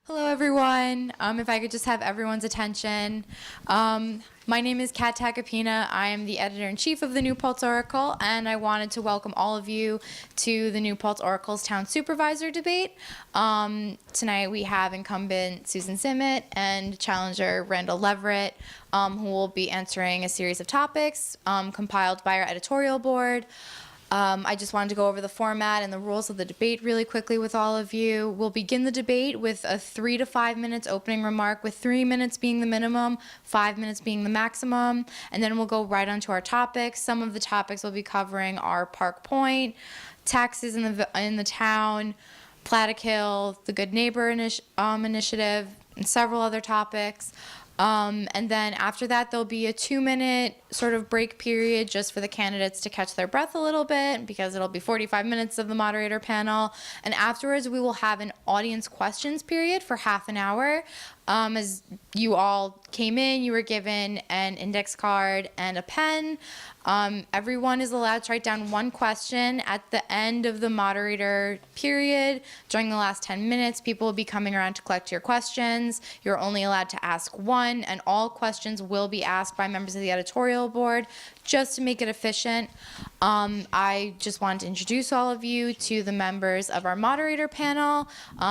Hello, everyone. If I could just have everyone's attention. My name is Kat Takapina. I am the editor-in-chief of the New Paltz Oracle, and I wanted to welcome all of you to the New Paltz Oracle's Town Supervisor debate. Tonight we have incumbent Susan Zimmett and challenger Randall Leverett, who will be answering a series of topics compiled by our editorial board. I just wanted to go over the format and the rules of the debate really quickly with all of you. We'll begin the debate with a 3 to 5 minutes opening remark, with 3 minutes being the minimum, 5 minutes being the maximum, and then we'll go right on to our topics. Some of the topics we'll be covering are Park Point, taxes in the town, Plattekill, the Good Neighbor initiative, and several other topics. And then after that, there'll be a 2-minute sort of break period just for the candidates to catch their breath a little bit, because it'll be 45 minutes of the moderator panel. And afterwards, we will have an audience questions period for half an hour. As you all came in, you were given an index card and a pen. Everyone is allowed to write down one question at the end of the moderator period. During the last 10 minutes, people will be coming around to collect your questions. You're only allowed to ask one, and all questions will be asked by members of the editorial board, just to make it efficient. I just wanted to introduce all of you to the members of our moderator panel.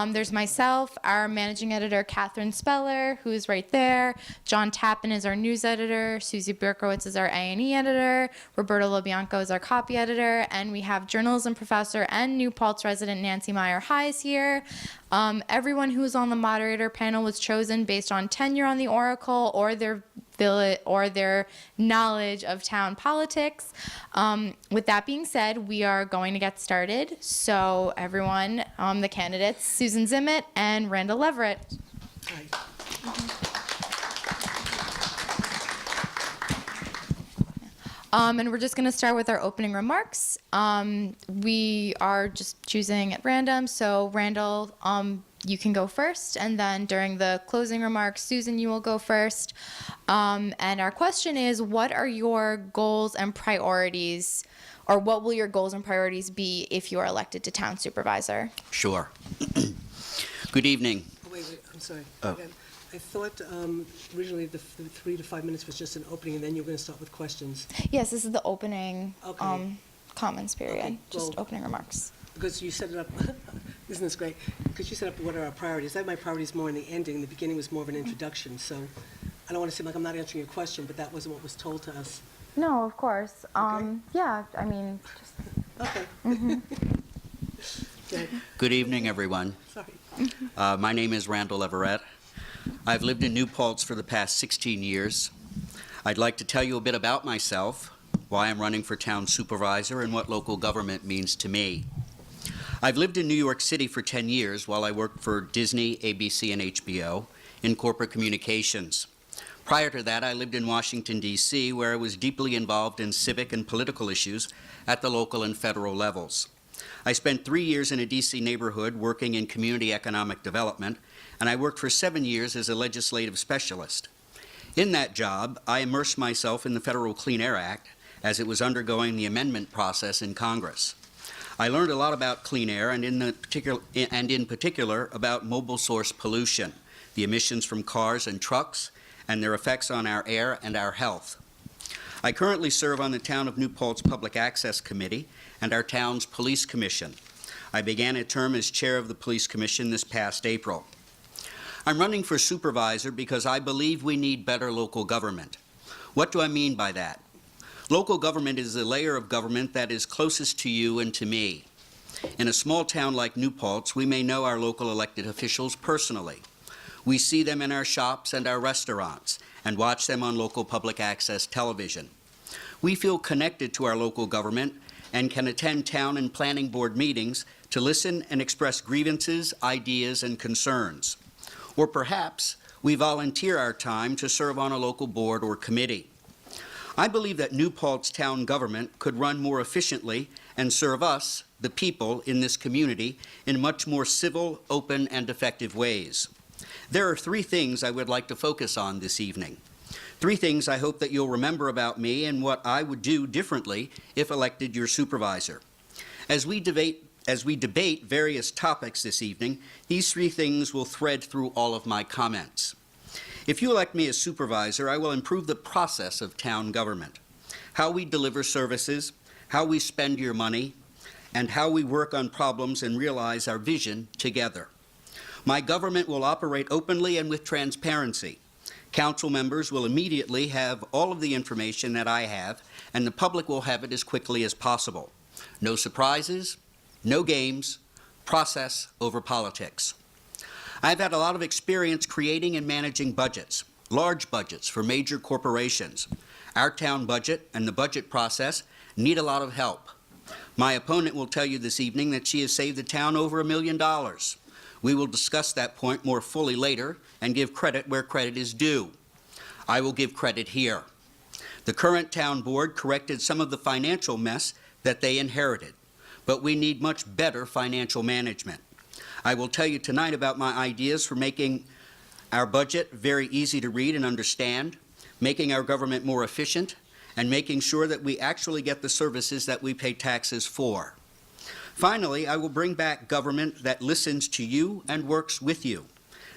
There's myself, our managing editor, Catherine Speller, who's right there. John Tappan is our news editor. Susie Berkowitz is our A&E editor. Roberto LoBianco is our copy editor. And we have journalism professor and New Paltz resident Nancy Meyer-High is here. Everyone who's on the moderator panel was chosen based on tenure on the Oracle or their knowledge of town politics. With that being said, we are going to get started. So everyone, the candidates, Susan Zimmett and Randall Leverett. Hi. And we're just going to start with our opening remarks. We are just choosing at random. So Randall, you can go first, and then during the closing remarks, Susan, you will go first. And our question is, what are your goals and priorities, or what will your goals and priorities be if you are elected to town supervisor? Sure. Good evening. Oh, wait, I'm sorry. Oh. I thought originally the 3 to 5 minutes was just an opening, and then you were going to start with questions. Yes, this is the opening Okay. comments period, Okay, just well, opening remarks. Because you set it up, isn't this great? Because you set up what are our priorities. I have my priorities more in the ending. The beginning was more of an introduction, so I don't want to seem like I'm not answering your question, but that wasn't what was told to us. No, of course. Okay. Yeah, I mean, just... Okay. Go ahead. Good evening, everyone. Sorry. My name is Randall Leverett. I've lived in New Paltz for the past 16 years. I'd like to tell you a bit about myself, why I'm running for town supervisor, and what local government means to me. I've lived in New York City for 10 years while I worked for Disney, ABC, and HBO in corporate communications. Prior to that, I lived in Washington, D.C., where I was deeply involved in civic and political issues at the local and federal levels. I spent 3 years in a D.C. neighborhood working in community economic development, and I worked for 7 years as a legislative specialist. In that job, I immersed myself in the Federal Clean Air Act as it was undergoing the amendment process in Congress. I learned a lot about clean air and in particular about mobile source pollution, the emissions from cars and trucks, and their effects on our air and our health. I currently serve on the Town of New Paltz Public Access Committee and our town's Police Commission. I began a term as chair of the Police Commission this past April. I'm running for supervisor because I believe we need better local government. What do I mean by that? Local government is the layer of government that is closest to you and to me. In a small town like New Paltz, we may know our local elected officials personally. We see them in our shops and our restaurants and watch them on local public access television. We feel connected to our local government and can attend town and planning board meetings to listen and express grievances, ideas, and concerns. Or perhaps we volunteer our time to serve on a local board or committee. I believe that New Paltz town government could run more efficiently and serve us, the people in this community, in much more civil, open, and effective ways. There are 3 things I would like to focus on this evening. 3 things I hope that you'll remember about me and what I would do differently if elected your supervisor. As we debate as we debate various topics this evening, these three things will thread through all of my comments. If you elect me as supervisor, I will improve the process of town government, how we deliver services, how we spend your money, and how we work on problems and realize our vision together. My government will operate openly and with transparency. Council members will immediately have all of the information that I have, and the public will have it as quickly as possible. No surprises, no games, process over politics. I've had a lot of experience creating and managing budgets, large budgets for major corporations. Our town budget and the budget process need a lot of help. My opponent will tell you this evening that she has saved the town over $1 million. We will discuss that point more fully later and give credit where credit is due. I will give credit here. The current town board corrected some of the financial mess that they inherited, but we need much better financial management. I will tell you tonight about my ideas for making our budget very easy to read and understand, making our government more efficient, and making sure that we actually get the services that we pay taxes for. Finally, I will bring back government that listens to you and works with you.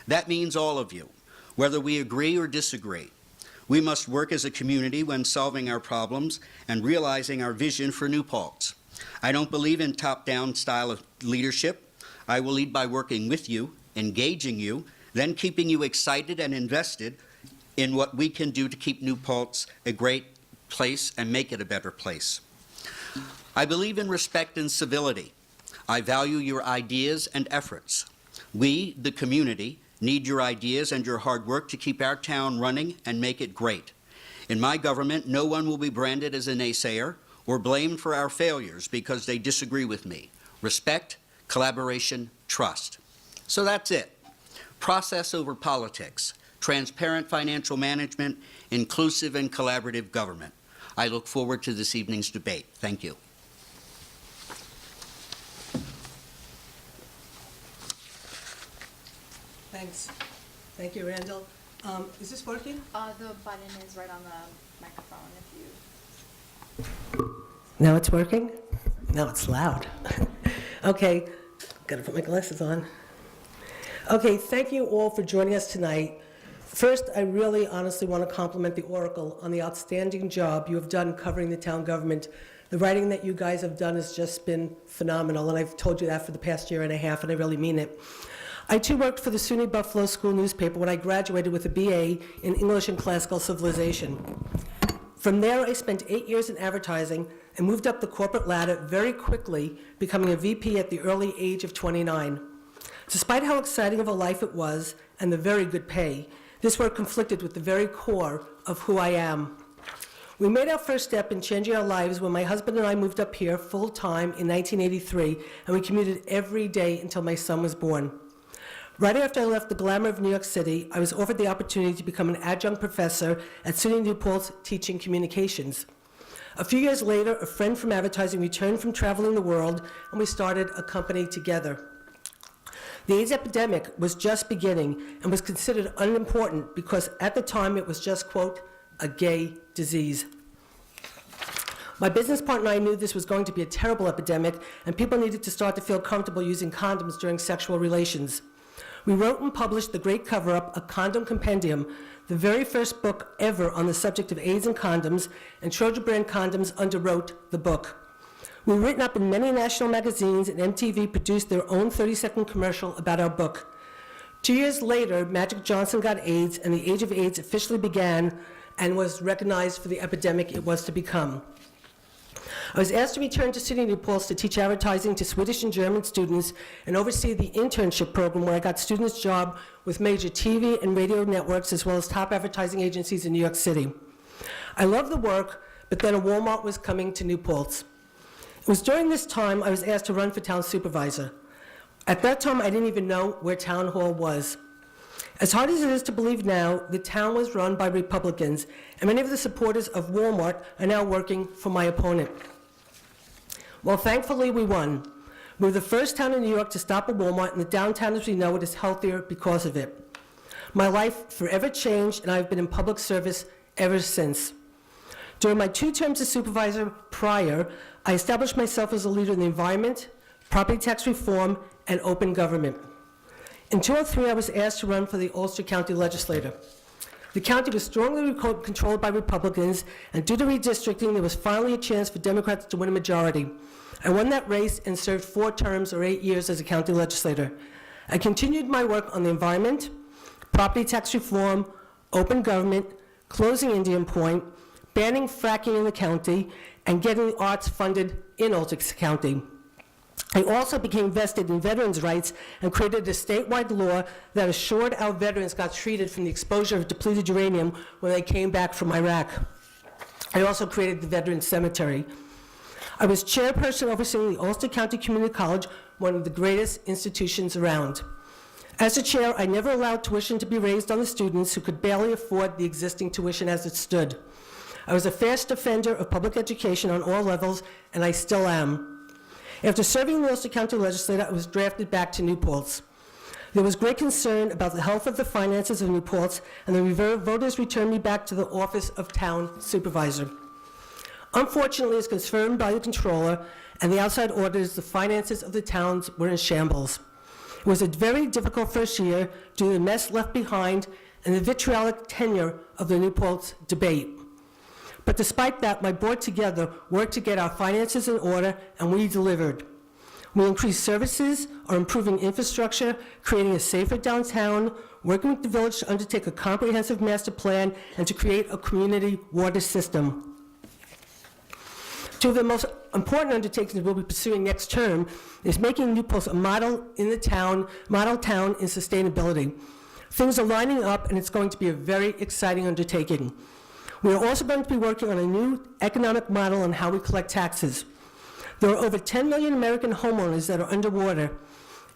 That means all of you, whether we agree or disagree. We must work as a community when solving our problems and realizing our vision for New Paltz. I don't believe in top-down style of leadership. I will lead by working with you, engaging you, then keeping you excited and invested in what we can do to keep New Paltz a great place and make it a better place. I believe in respect and civility. I value your ideas and efforts. We, the community, need your ideas and your hard work to keep our town running and make it great. In my government, no one will be branded as a naysayer or blamed for our failures because they disagree with me. Respect, collaboration, trust. So that's it. Process over politics, transparent financial management, inclusive and collaborative government. I look forward to this evening's debate. Thank you. Thanks. Thank you, Randall. Is this working? The button is right on the microphone if you... Now it's working? Now it's loud. Okay, gotta put my glasses on. Okay, thank you all for joining us tonight. First, I really honestly want to compliment the Oracle on the outstanding job you have done covering the town government. The writing that you guys have done has just been phenomenal, and I've told you that for the past year and a half, and I really mean it. I too worked for the SUNY Buffalo School newspaper when I graduated with a BA in English and Classical Civilization. From there, I spent 8 years in advertising and moved up the corporate ladder very quickly, becoming a VP at the early age of 29. Despite how exciting of a life it was and the very good pay, this work conflicted with the very core of who I am. We made our first step in changing our lives when my husband and I moved up here full-time in 1983, and we commuted every day until my son was born. Right after I left the glamour of New York City, I was offered the opportunity to become an adjunct professor at SUNY New Paltz teaching communications. A few years later, a friend from advertising returned from traveling the world, and we started a company together. The AIDS epidemic was just beginning and was considered unimportant because at the time it was just, quote, a gay disease. My business partner and I knew this was going to be a terrible epidemic, and people needed to start to feel comfortable using condoms during sexual relations. We wrote and published The Great Cover-Up, a condom compendium, the very first book ever on the subject of AIDS and condoms, and Trojan Brand Condoms underwrote the book. We were written up in many national magazines, and MTV produced their own 30-second commercial about our book. 2 years later, Magic Johnson got AIDS, and the age of AIDS officially began and was recognized for the epidemic it was to become. I was asked to return to SUNY New Paltz to teach advertising to Swedish and German students and oversee the internship program where I got students jobs with major TV and radio networks as well as top advertising agencies in New York City. I loved the work, but then a Walmart was coming to New Paltz. It was during this time I was asked to run for town supervisor. At that time, I didn't even know where town hall was. As hard as it is to believe now, the town was run by Republicans, and many of the supporters of Walmart are now working for my opponent. Well, thankfully, we won. We were the first town in New York to stop a Walmart, and the downtown as we know it is healthier because of it. My life forever changed, and I've been in public service ever since. During my 2 terms as supervisor prior, I established myself as a leader in the environment, property tax reform, and open government. In 2003, I was asked to run for the Ulster County Legislature. The county was strongly controlled by Republicans, and due to redistricting, there was finally a chance for Democrats to win a majority. I won that race and served 4 terms or 8 years as a county legislator. I continued my work on the environment, property tax reform, open government, closing Indian Point, banning fracking in the county, and getting the arts funded in Ulster County. I also became vested in veterans' rights and created a statewide law that assured our veterans got treated from the exposure of depleted uranium when they came back from Iraq. I also created the Veterans Cemetery. I was chairperson overseeing the Ulster County Community College, one of the greatest institutions around. As a chair, I never allowed tuition to be raised on the students who could barely afford the existing tuition as it stood. I was a fierce defender of public education on all levels, and I still am. After serving in the Ulster County Legislature, I was drafted back to New Paltz. There was great concern about the health of the finances of New Paltz, and the voters returned me back to the office of Town Supervisor. Unfortunately, as confirmed by the controller and the outside auditors, the finances of the towns were in shambles. It was a very difficult first year due to the mess left behind and the vitriolic tenure of the New Paltz debate. But despite that, my board together worked to get our finances in order, and we delivered. We increased services, are improving infrastructure, creating a safer downtown, working with the village to undertake a comprehensive master plan, and to create a community water system. Two of the most important undertakings we'll be pursuing next term is making New Paltz a model in the town, model town in sustainability. Things are lining up, and it's going to be a very exciting undertaking. We are also going to be working on a new economic model on how we collect taxes. There are over 10 million American homeowners that are underwater.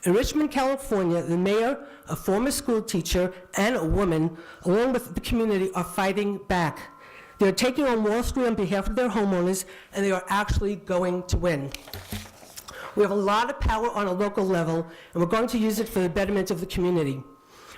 In Richmond, California, the mayor, a former school teacher, and a woman, along with the community, are fighting back. They're taking on Wall Street on behalf of their homeowners, and they are actually going to win. We have a lot of power on a local level, and we're going to use it for the betterment of the community.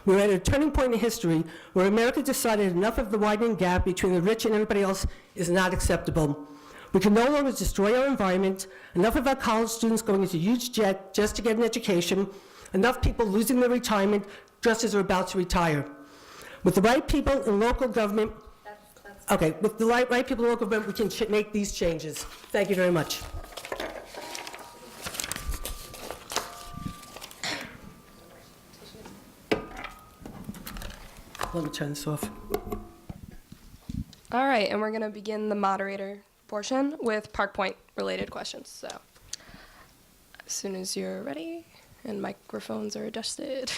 We're at a turning point in history where America decided enough of the widening gap between the rich and everybody else is not acceptable. We can no longer destroy our environment, enough of our college students going into huge debt just to get an education, enough people losing their retirement just as they're about to retire. With the right people in local government, with the right people in local government, we can make these changes. Thank you very much. Let me turn this off. All right, and we're going to begin the moderator portion with Park Point related questions. So as soon as you're ready and microphones are adjusted.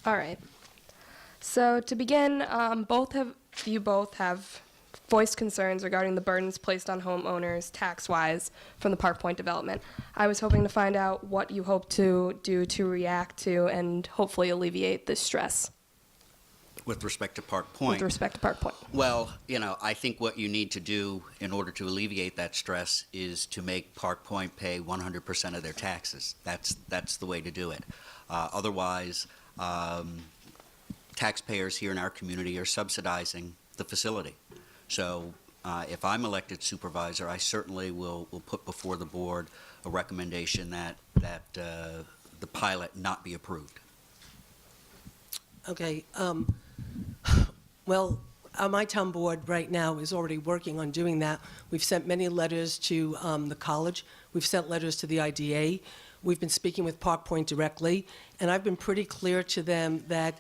All right. So to begin, you both have voiced concerns regarding the burdens placed on homeowners tax-wise from the Park Point development. I was hoping to find out what you hope to do to react to and hopefully alleviate this stress. With respect to Park Point? With respect to Park Point. Well, I think what you need to do in order to alleviate that stress is to make Park Point pay 100% of their taxes. That's the way to do it. Otherwise, taxpayers here in our community are subsidizing the facility. So if I'm elected supervisor, I certainly will put before the board a recommendation that the pilot not be approved. Okay. Well, my town board right now is already working on doing that. We've sent many letters to the college. We've sent letters to the IDA. We've been speaking with Park Point directly, and I've been pretty clear to them that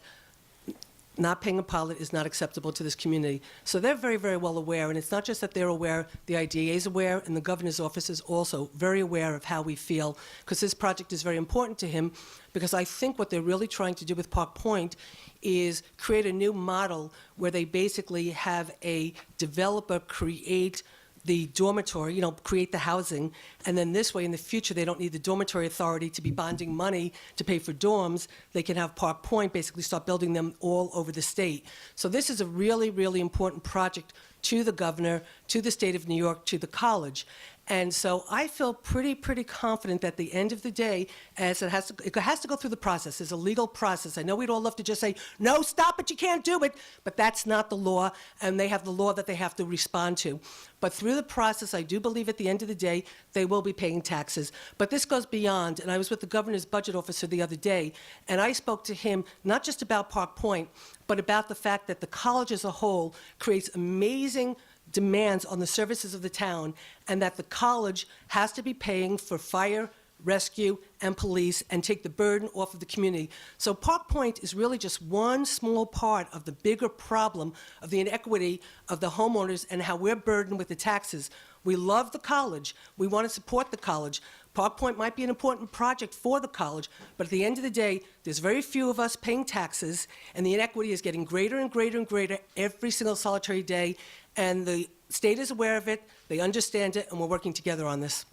not paying a pilot is not acceptable to this community. So they're very, very well aware, and it's not just that they're aware, the IDA is aware, and the governor's office is also very aware of how we feel, because this project is very important to him, because I think what they're really trying to do with Park Point is create a new model where they basically have a developer create the dormitory, create the housing, and then this way in the future they don't need the dormitory authority to be bonding money to pay for dorms. They can have Park Point basically start building them all over the state. So this is a really, really important project to the governor, to the state of New York, to the college. And so I feel pretty confident that at the end of the day, as it has to go through the process. There's a legal process. I know we'd all love to just say, no, stop it, you can't do it, but that's not the law, and they have the law that they have to respond to. But through the process, I do believe at the end of the day, they will be paying taxes. But this goes beyond, and I was with the governor's budget officer the other day, and I spoke to him not just about Park Point, but about the fact that the college as a whole creates amazing demands on the services of the town, and that the college has to be paying for fire, rescue, and police, and take the burden off of the community. So Park Point is really just one small part of the bigger problem of the inequity of the homeowners and how we're burdened with the taxes. We love the college. We want to support the college. Park Point might be an important project for the college, but at the end of the day, there's very few of us paying taxes, and the inequity is getting greater and greater and greater every single solitary day, and the state is aware of it, they understand it, and we're working together on this.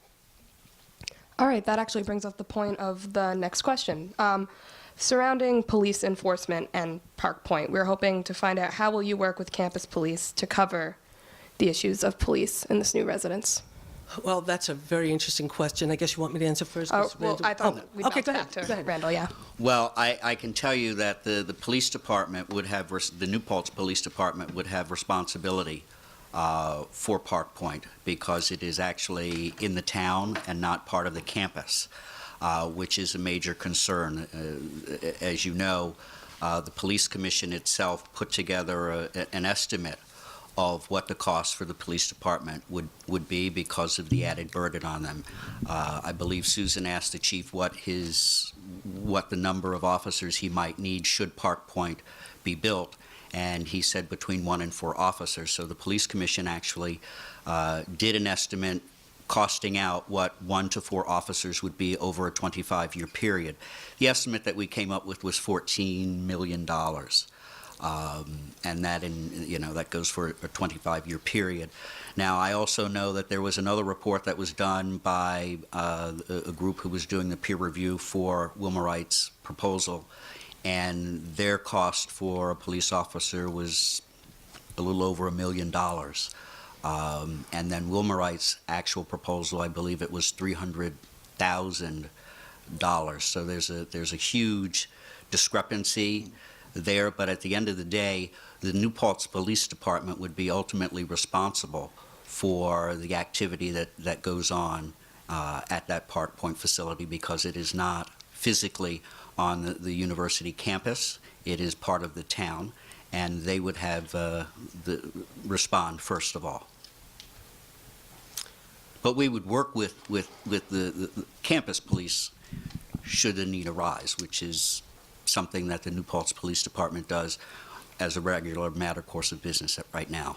All right, that actually brings up the point of the next question. Surrounding police enforcement and Park Point, we're hoping to find out how will you work with campus police to cover the issues of police in this new residence? Well, that's a very interesting question. I guess you want me to answer first? Oh, Mr. well, Randall? I thought we'd okay, bounce go back ahead. to Randall, yeah. Well, I can tell you that the police department would have, the New Paltz Police Department would have responsibility for Park Point because it is actually in the town and not part of the campus, which is a major concern. As you know, the Police Commission itself put together an estimate of what the cost for the police department would be because of the added burden on them. I believe Susan asked the chief what the number of officers he might need should Park Point be built, and he said between 1 and 4 officers. So the Police Commission actually did an estimate costing out what 1 to 4 officers would be over a 25-year period. The estimate that we came up with was $14 million. And that that goes for a 25-year period. Now, I also know that there was another report that was done by a group who was doing the peer review for Wilmerite's proposal, and their cost for a police officer was a little over $1 million. And then Wilmerite's actual proposal, I believe it was $300,000. So there's a huge discrepancy there, but at the end of the day, the New Paltz Police Department would be ultimately responsible for the activity that goes on at that Park Point facility because it is not physically on the university campus. It is part of the town, and they would have respond first of all. But we would work with the campus police should the need arise, which is something that the New Paltz Police Department does as a regular matter course of business right now.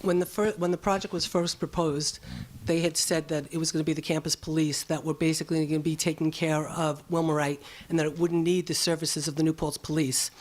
When the project was first proposed, they had said that it was going to be the campus police that were basically going to be taking care of Wilmerite and that it wouldn't need the services of the New Paltz Police.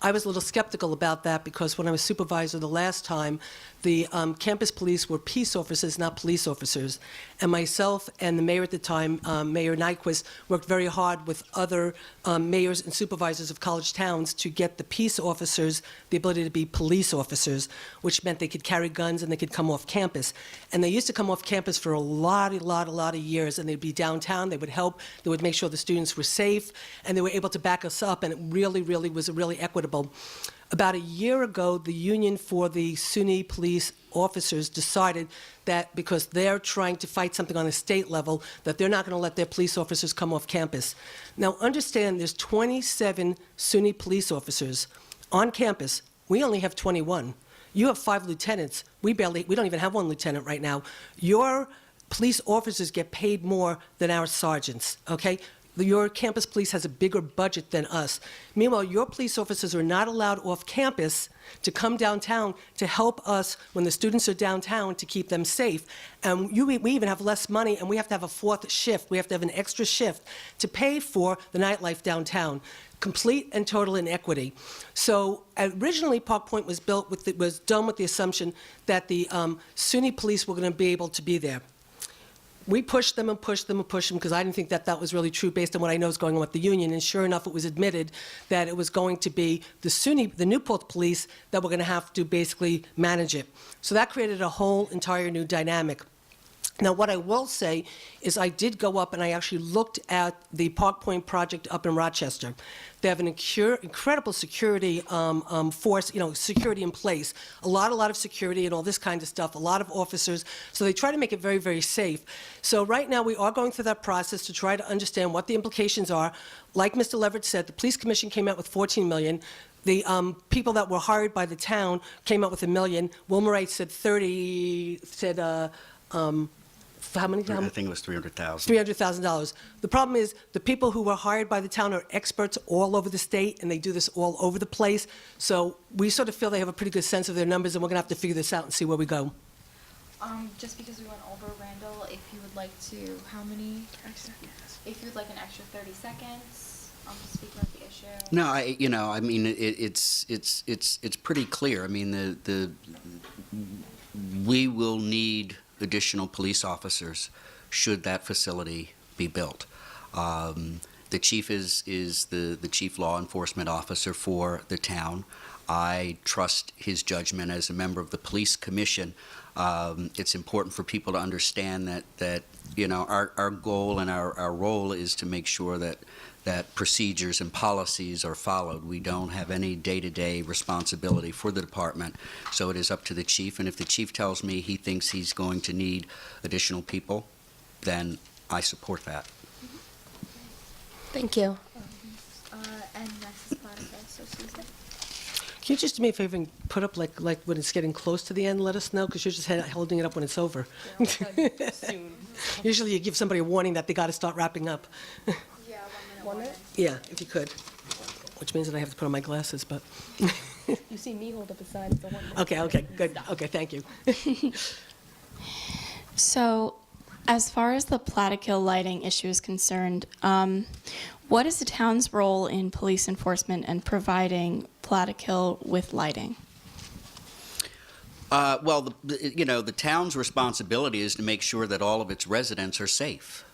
I was a little skeptical about that because when I was supervisor the last time, the campus police were peace officers, not police officers. And myself and the mayor at the time, Mayor Nyquist, worked very hard with other mayors and supervisors of college towns to get the peace officers the ability to be police officers, which meant they could carry guns and they could come off campus. And they used to come off campus for a lot of years, and they'd be downtown, they would help, they would make sure the students were safe, and they were able to back us up, and it really was really equitable. About a year ago, the union for the SUNY police officers decided that because they're trying to fight something on a state level, that they're not going to let their police officers come off campus. Now, understand there's 27 SUNY police officers on campus. We only have 21. You have 5 lieutenants. We don't even have 1 lieutenant right now. Your police officers get paid more than our sergeants, okay? Your campus police has a bigger budget than us. Meanwhile, your police officers are not allowed off campus to come downtown to help us when the students are downtown to keep them safe. And we even have less money, and we have to have a 4th shift. We have to have an extra shift to pay for the nightlife downtown. Complete and total inequity. So originally, Park Point was done with the assumption that the SUNY police were going to be able to be there. We pushed them and pushed them and pushed them because I didn't think that that was really true based on what I know is going on with the union. And sure enough, it was admitted that it was going to be the SUNY, the New Paltz police, that were going to have to basically manage it. So that created a whole entire new dynamic. Now, what I will say is I did go up and I actually looked at the Park Point project up in Rochester. They have an incredible security force, security in place. A lot of security and all this kind of stuff, a lot of officers. So they try to make it very, very safe. So right now we are going through that process to try to understand what the implications are. Like Mr. Leverett said, the police commission came out with $14 million. The people that were hired by the town came out with $1 million. Wilmer Wright said how many? I think it was $300,000. $300,000. The problem is the people who were hired by the town are experts all over the state, and they do this all over the place. So we sort of feel they have a pretty good sense of their numbers, and we're going to have to figure this out and see where we go. Just because we went over, Randall, if you would like to, how many? If you would like an extra 30 seconds to speak about the issue. No, I mean, it's pretty clear. I mean, we will need additional police officers should that facility be built. The chief is the chief law enforcement officer for the town. I trust his judgment as a member of the police commission. It's important for people to understand that our goal and our role is to make sure that procedures and policies are followed. We don't have any day-to-day responsibility for the department, so it is up to the chief. And if the chief tells me he thinks he's going to need additional people, then I support that. Thank you. And next is Platica, so Susan. Can you just do me a favor and put up like when it's getting close to the end, let us know, because you're just holding it up when it's over. Soon. Usually you give somebody a warning that they got to start wrapping up. Yeah, 1 minute. 1 minute? Yeah, if you could. Which means that I have to put on my glasses, but, You see me hold up a sign for 1 minute. okay, good. Okay, thank you. So, as far as the Plattekill lighting issue is concerned, what is the town's role in police enforcement and providing Plattekill with lighting? Well, the town's responsibility is to make sure that all of its residents are safe.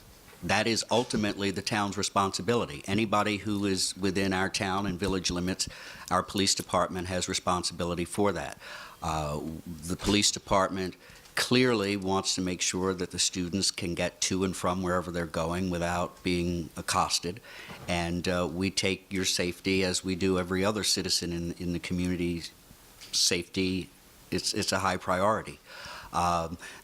That is ultimately the town's responsibility. Anybody who is within our town and village limits, our police department has responsibility for that. The police department clearly wants to make sure that the students can get to and from wherever they're going without being accosted. And we take your safety, as we do every other citizen in the community, safety, it's a high priority.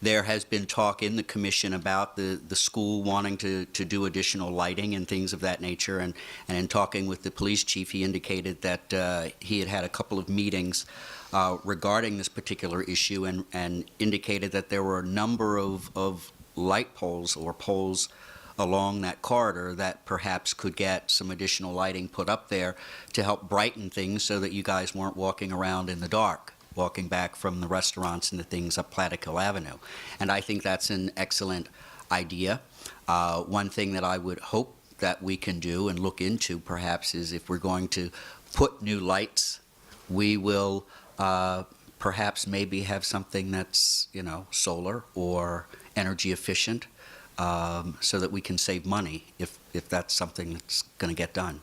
There has been talk in the commission about the school wanting to do additional lighting and things of that nature, and in talking with the police chief, he indicated that he had a couple of meetings regarding this particular issue, and indicated that there were a number of light poles or poles along that corridor that perhaps could get some additional lighting put up there to help brighten things so that you guys weren't walking around in the dark, walking back from the restaurants and the things up Plattekill Avenue. And I think that's an excellent idea. One thing that I would hope that we can do and look into perhaps is if we're going to put new lights, we will perhaps maybe have something that's, solar or energy efficient, so that we can save money if that's something that's going to get done.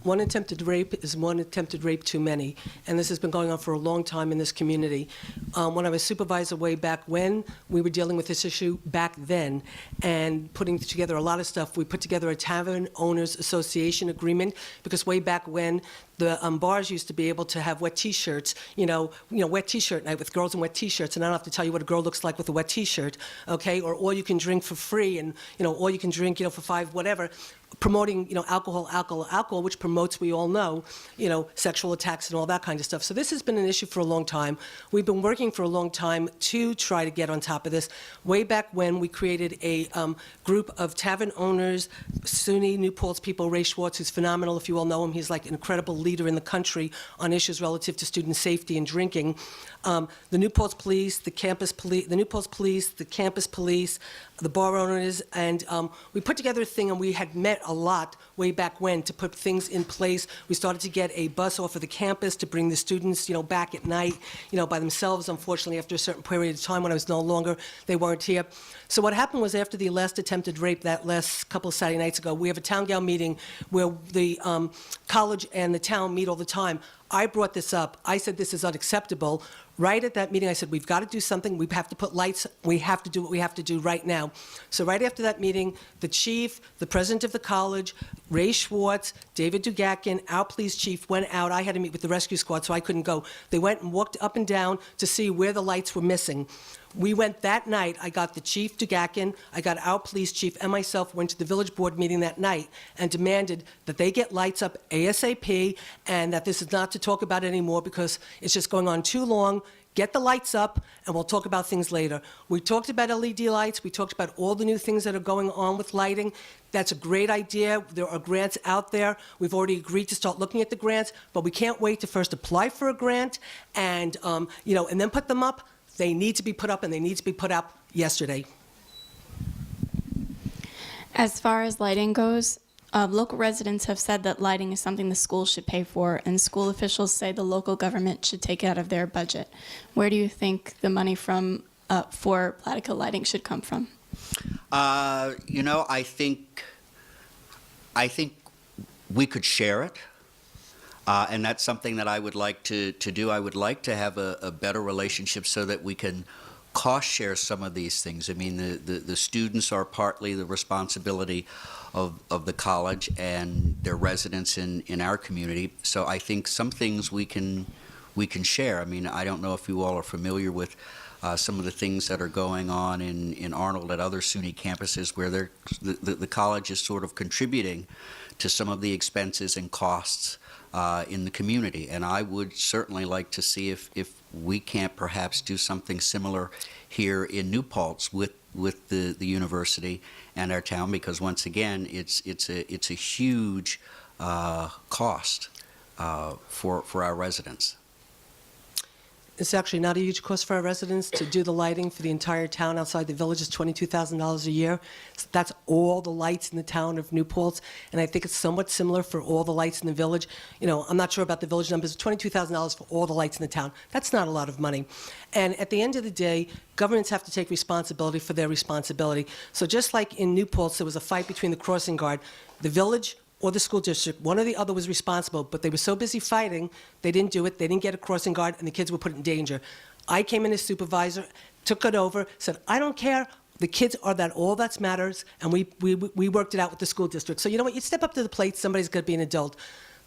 One attempted rape is one attempted rape too many, and this has been going on for a long time in this community. When I was supervisor way back when, we were dealing with this issue back then and putting together a lot of stuff. We put together a Tavern Owners Association agreement because way back when, the bars used to be able to have wet T-shirts, wet T-shirt night with girls in wet T-shirts, and I don't have to tell you what a girl looks like with a wet T-shirt, okay? Or all you can drink for free, and all you can drink, for $5, whatever. Promoting, alcohol, which promotes, we all know, sexual attacks and all that kind of stuff. So this has been an issue for a long time. We've been working for a long time to try to get on top of this. Way back when, we created a group of tavern owners, SUNY, New Paltz people, Ray Schwartz, who's phenomenal, if you all know him. He's like an incredible leader in the country on issues relative to student safety and drinking. The New Paltz Police, the campus police, the New Paltz Police, the campus police, the bar owners, and we put together a thing, and we had met a lot way back when to put things in place. We started to get a bus off of the campus to bring the students, back at night, by themselves. Unfortunately, after a certain period of time when I was no longer, they weren't here. So what happened was after the last attempted rape that last couple of Saturday nights ago, we have a town gal meeting where the college and the town meet all the time. I brought this up. I said this is unacceptable. Right at that meeting, I said, we've got to do something. We have to put lights. We have to do what we have to do right now. So right after that meeting, the chief, the president of the college, Ray Schwartz, David Dugakin, our police chief went out. I had to meet with the rescue squad, so I couldn't go. They went and walked up and down to see where the lights were missing. We went that night. I got the chief, Dugakin, I got our police chief, and myself went to the village board meeting that night and demanded that they get lights up ASAP and that this is not to talk about anymore because it's just going on too long. Get the lights up, and we'll talk about things later. We talked about LED lights. We talked about all the new things that are going on with lighting. That's a great idea. There are grants out there. We've already agreed to start looking at the grants, but we can't wait to first apply for a grant and, and then put them up. They need to be put up, and they need to be put up yesterday. As far as lighting goes, local residents have said that lighting is something the schools should pay for, and school officials say the local government should take it out of their budget. Where do you think the money for Platica lighting should come from? I think we could share it. And that's something that I would like to do. I would like to have a better relationship so that we can cost share some of these things. I mean, the students are partly the responsibility of the college and their residents in our community. So I think some things we can share. I mean, I don't know if you all are familiar with some of the things that are going on in Arnold at other SUNY campuses where the college is sort of contributing to some of the expenses and costs in the community. And I would certainly like to see if we can't perhaps do something similar here in New Paltz with the university and our town, because once again, it's a huge cost for our residents. It's actually not a huge cost for our residents to do the lighting for the entire town outside the village. Is $22,000 a year. So that's all the lights in the town of New Paltz, and I think it's somewhat similar for all the lights in the village. I'm not sure about the village numbers. $22,000 for all the lights in the town. That's not a lot of money. And at the end of the day, governments have to take responsibility for their responsibility. So just like in New Paltz, there was a fight between the crossing guard, the village, or the school district. One or the other was responsible, but they were so busy fighting, they didn't do it. They didn't get a crossing guard, and the kids were put in danger. I came in as supervisor, took it over, said, I don't care. The kids are all that matters, and we worked it out with the school district. So you know what? You step up to the plate, somebody's got to be an adult.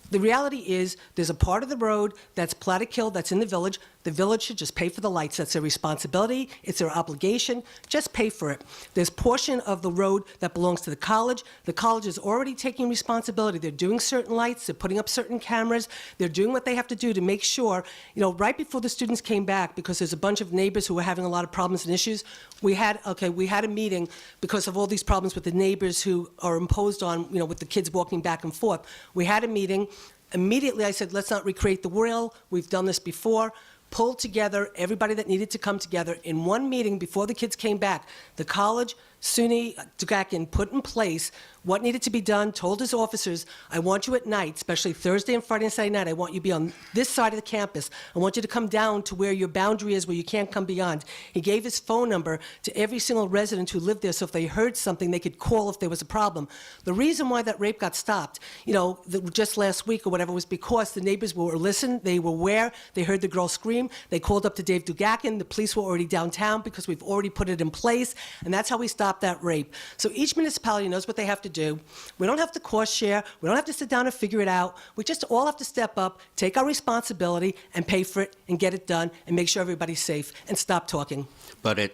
The reality is there's a part of the road that's Platica that's in the village. The village should just pay for the lights. That's their responsibility. It's their obligation. Just pay for it. There's a portion of the road that belongs to the college. The college is already taking responsibility. They're doing certain lights. They're putting up certain cameras. They're doing what they have to do to make sure, right before the students came back, because there's a bunch of neighbors who were having a lot of problems and issues, we had a meeting because of all these problems with the neighbors who are imposed on, with the kids walking back and forth. We had a meeting. Immediately, I said, let's not recreate the wheel. We've done this before. Pulled together everybody that needed to come together in one meeting before the kids came back. The college, SUNY, Dugakin put in place what needed to be done, told his officers, I want you at night, especially Thursday and Friday and Saturday night, I want you to be on this side of the campus. I want you to come down to where your boundary is, where you can't come beyond. He gave his phone number to every single resident who lived there, so if they heard something, they could call if there was a problem. The reason why that rape got stopped, just last week or whatever, was because the neighbors were listening, they were aware, they heard the girl scream, they called up to Dave Dugakin, the police were already downtown because we've already put it in place, and that's how we stopped that rape. So each municipality knows what they have to do. We don't have to cost share. We don't have to sit down and figure it out. We just all have to step up, take our responsibility, and pay for it, and get it done, and make sure everybody's safe, and stop talking. But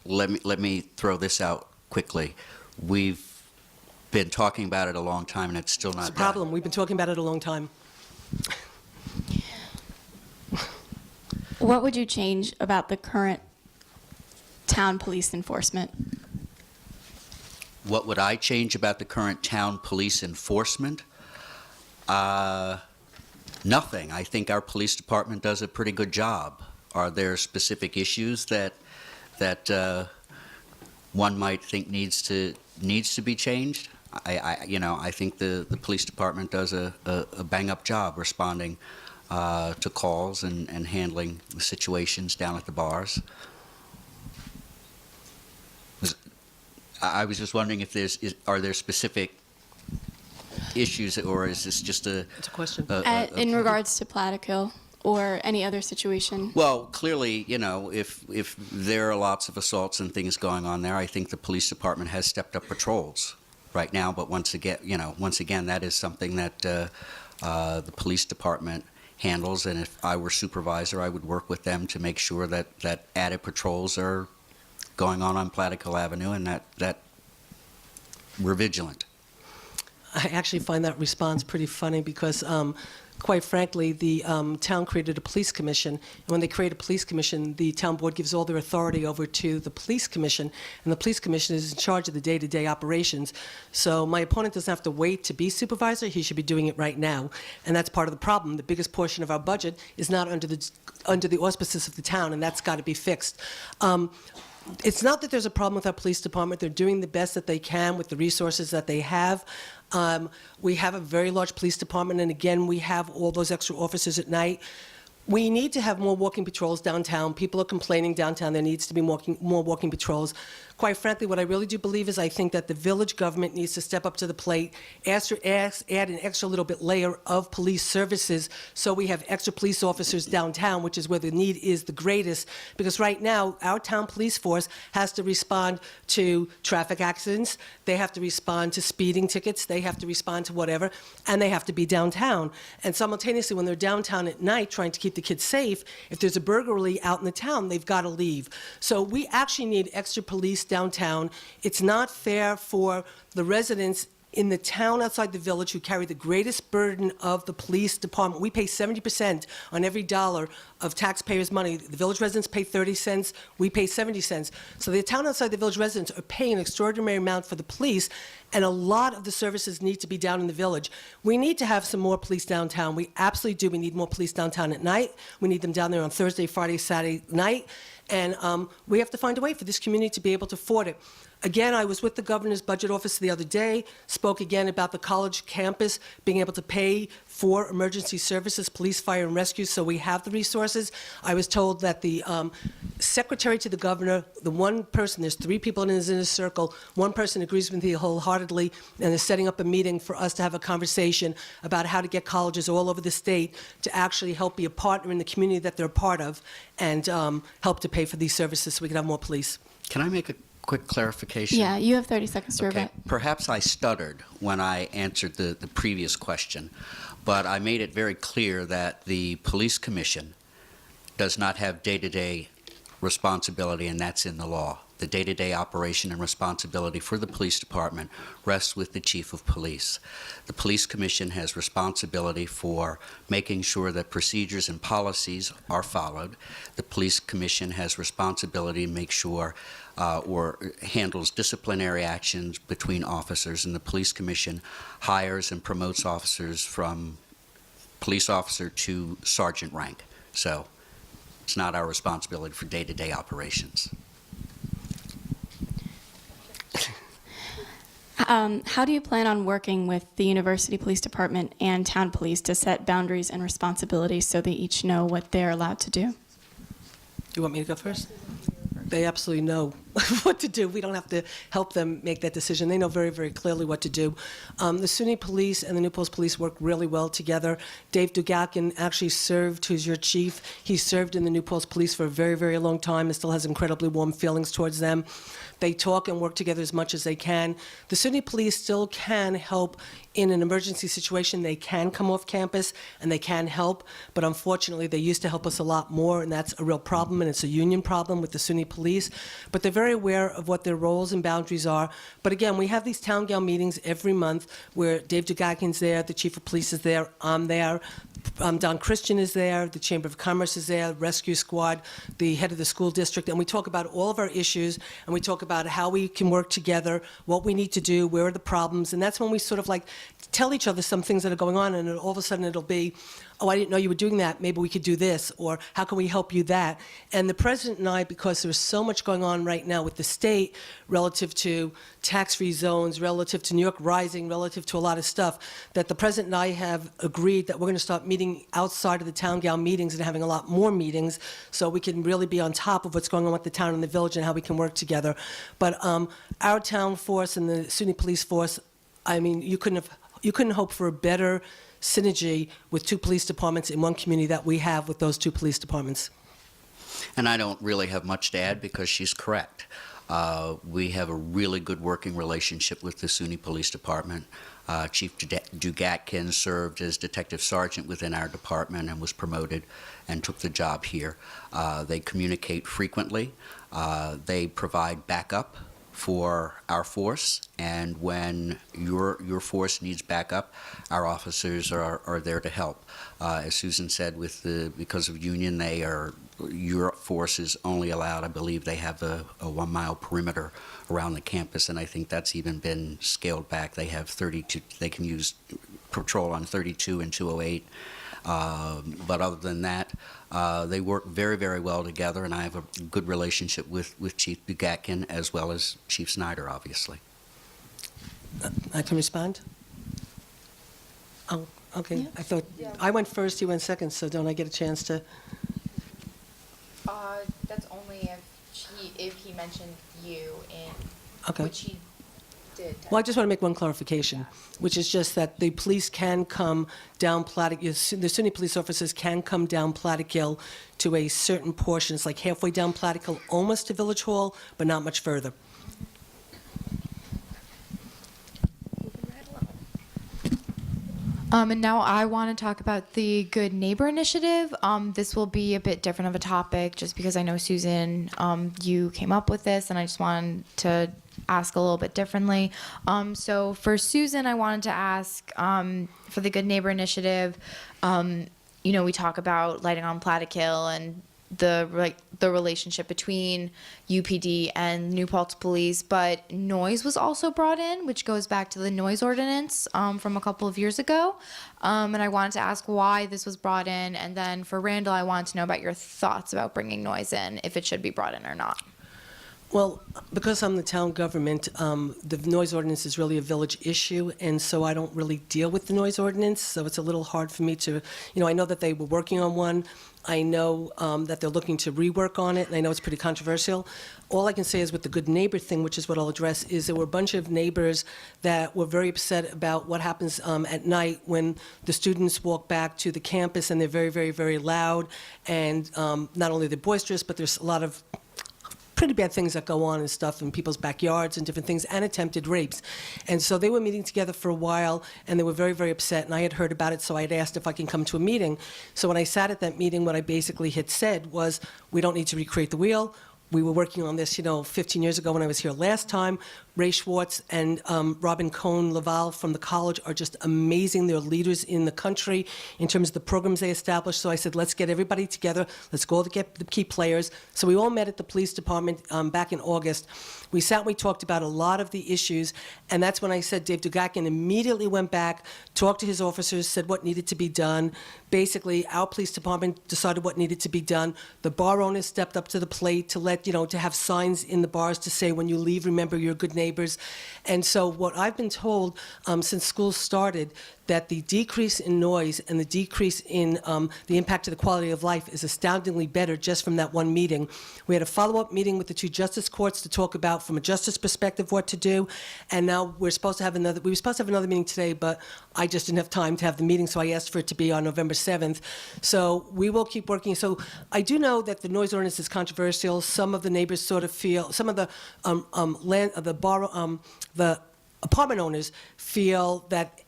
let me throw this out quickly. We've been talking about it a long time, and it's still not It's a problem. We've been talking about it a long time. What would you change about the current town police enforcement? What would I change about the current town police enforcement? Nothing. I think our police department does a pretty good job. Are there specific issues that one might think needs to be changed. I think the police department does a bang-up job responding to calls and handling the situations down at the bars. I was just wondering if are there specific issues, or is this just It's a question. In regards to Plattekill or any other situation? Well, clearly, if there are lots of assaults and things going on there, I think the police department has stepped up patrols right now. But once again, that is something that the police department handles. And if I were supervisor, I would work with them to make sure that added patrols are going on Plattekill Avenue, and that we're vigilant. I actually find that response pretty funny because, quite frankly, the town created a police commission. And when they create a police commission, the town board gives all their authority over to the police commission, and the police commission is in charge of the day-to-day operations. So my opponent doesn't have to wait to be supervisor. He should be doing it right now. And that's part of the problem. The biggest portion of our budget is not under the auspices of the town, and that's got to be fixed. It's not that there's a problem with our police department. They're doing the best that they can with the resources that they have. We have a very large police department, and again, we have all those extra officers at night. We need to have more walking patrols downtown. People are complaining downtown there needs to be more walking patrols. Quite frankly, what I really do believe is I think that the village government needs to step up to the plate, add an extra little bit layer of police services so we have extra police officers downtown, which is where the need is the greatest. Because right now, our town police force has to respond to traffic accidents, they have to respond to speeding tickets, they have to respond to whatever, and they have to be downtown. And simultaneously, when they're downtown at night trying to keep the kids safe, if there's a burglary out in the town, they've got to leave. So we actually need extra police downtown. It's not fair for the residents in the town outside the village who carry the greatest burden of the police department. We pay 70% on every dollar of taxpayers' money. The village residents pay 30 cents, we pay 70 cents. So the town outside the village residents are paying an extraordinary amount for the police, and a lot of the services need to be down in the village. We need to have some more police downtown. We absolutely do. We need more police downtown at night. We need them down there on Thursday, Friday, Saturday night. And we have to find a way for this community to be able to afford it. Again, I was with the governor's budget office the other day, spoke again about the college campus being able to pay for emergency services, police, fire, and rescue, so we have the resources. I was told that the secretary to the governor, the one person, there's 3 people in his inner circle, one person agrees with me wholeheartedly and is setting up a meeting for us to have a conversation about how to get colleges all over the state to actually help be a partner in the community that they're a part of and help to pay for these services so we can have more police. Can I make a quick clarification? Yeah, you have 30 seconds to Okay. rebut. Perhaps I stuttered when I answered the previous question, but I made it very clear that the police commission does not have day-to-day responsibility, and that's in the law. The day-to-day operation and responsibility for the police department rests with the chief of police. The police commission has responsibility for making sure that procedures and policies are followed. The police commission has responsibility to make sure or handles disciplinary actions between officers, and the police commission hires and promotes officers from police officer to sergeant rank. So it's not our responsibility for day-to-day operations. How do you plan on working with the University Police Department and Town Police to set boundaries and responsibilities so they each know what they're allowed to do? You want me to go first? They absolutely know what to do. We don't have to help them make that decision. They know very, very clearly what to do. The SUNY police and the New Paltz police work really well together. Dave Dugakin actually served, who's your chief. He served in the New Paltz police for a very, very long time and still has incredibly warm feelings towards them. They talk and work together as much as they can. The SUNY police still can help in an emergency situation. They can come off campus and they can help, but unfortunately they used to help us a lot more, and that's a real problem, and it's a union problem with the SUNY police. But they're very aware of what their roles and boundaries are. But again, we have these town gal meetings every month where Dave Dugakin's there, the chief of police is there, I'm there, Don Christian is there, the Chamber of Commerce is there, Rescue Squad, the head of the school district, and we talk about all of our issues, and we talk about how we can work together, what we need to do, where are the problems, and that's when we sort of like tell each other some things that are going on, and all of a sudden it'll be, oh, I didn't know you were doing that, maybe we could do this, or how can we help you that? And the president and I, because there's so much going on right now with the state relative to tax-free zones, relative to New York Rising, relative to a lot of stuff, that the president and I have agreed that we're going to start meeting outside of the town gal meetings and having a lot more meetings so we can really be on top of what's going on with the town and the village and how we can work together. But our town force and the SUNY police force, I mean, you couldn't hope for a better synergy with two police departments in one community that we have with those two police departments. And I don't really have much to add because she's correct. We have a really good working relationship with the SUNY Police Department. Chief Dugatkin served as Detective Sergeant within our department and was promoted and took the job here. They communicate frequently. They provide backup for our force, and when your force needs backup, our officers are there to help. As Susan said, because of union, your force is only allowed, I believe they have a 1 mile perimeter around the campus, and I think that's even been scaled back. They have 32, they can use patrol on 32 and 208. But other than that, they work very, very well together, and I have a good relationship with Chief Dugatkin as well as Chief Snyder, obviously. I can respond? Oh, okay. Yeah. I thought, I went first, you went second, so don't I get a chance to? That's only if he mentioned you in Okay. which he did. Well, I just want to make one clarification, which is just that the police can come down the SUNY police officers can come down Platic Hill to a certain portion. It's like halfway down Platic Hill, almost to Village Hall, but not much further. And now I want to talk about the Good Neighbor Initiative. This will be a bit different of a topic just because I know, Susan, you came up with this, and I just wanted to ask a little bit differently. So for Susan, I wanted to ask for the Good Neighbor Initiative, we talk about lighting on Platic Hill and the relationship between UPD and New Paltz Police, but noise was also brought in, which goes back to the noise ordinance from a couple of years ago. And I wanted to ask why this was brought in. And then for Randall, I wanted to know about your thoughts about bringing noise in, if it should be brought in or not. Well, because I'm the town government, the noise ordinance is really a village issue, and so I don't really deal with the noise ordinance, so it's a little hard for me to, I know that they were working on one. I know that they're looking to rework on it, and I know it's pretty controversial. All I can say is with the good neighbor thing, which is what I'll address, is there were a bunch of neighbors that were very upset about what happens at night when the students walk back to the campus and they're very, very, very loud, and not only they're boisterous, but there's a lot of pretty bad things that go on and stuff in people's backyards and different things, and attempted rapes. And so they were meeting together for a while, and they were very, very upset, and I had heard about it, so I had asked if I can come to a meeting. So when I sat at that meeting, what I basically had said was, we don't need to recreate the wheel. We were working on this, 15 years ago when I was here last time. Ray Schwartz and Robin Cohn-Laval from the college are just amazing. They're leaders in the country in terms of the programs they established. So I said, let's get everybody together. Let's go to get the key players. So we all met at the police department back in August. We sat and we talked about a lot of the issues, and that's when I said Dave Dugatkin immediately went back, talked to his officers, said what needed to be done. Basically, our police department decided what needed to be done. The bar owners stepped up to the plate to let, to have signs in the bars to say, when you leave, remember your good neighbors. And so what I've been told since school started, that the decrease in noise and the decrease in the impact to the quality of life is astoundingly better just from that one meeting. We had a follow-up meeting with the two justice courts to talk about, from a justice perspective, what to do. And now we were supposed to have another meeting today, but I just didn't have time to have the meeting, so I asked for it to be on November 7th. So we will keep working. So I do know that the noise ordinance is controversial. Some of the neighbors sort of feel, some of the apartment owners feel that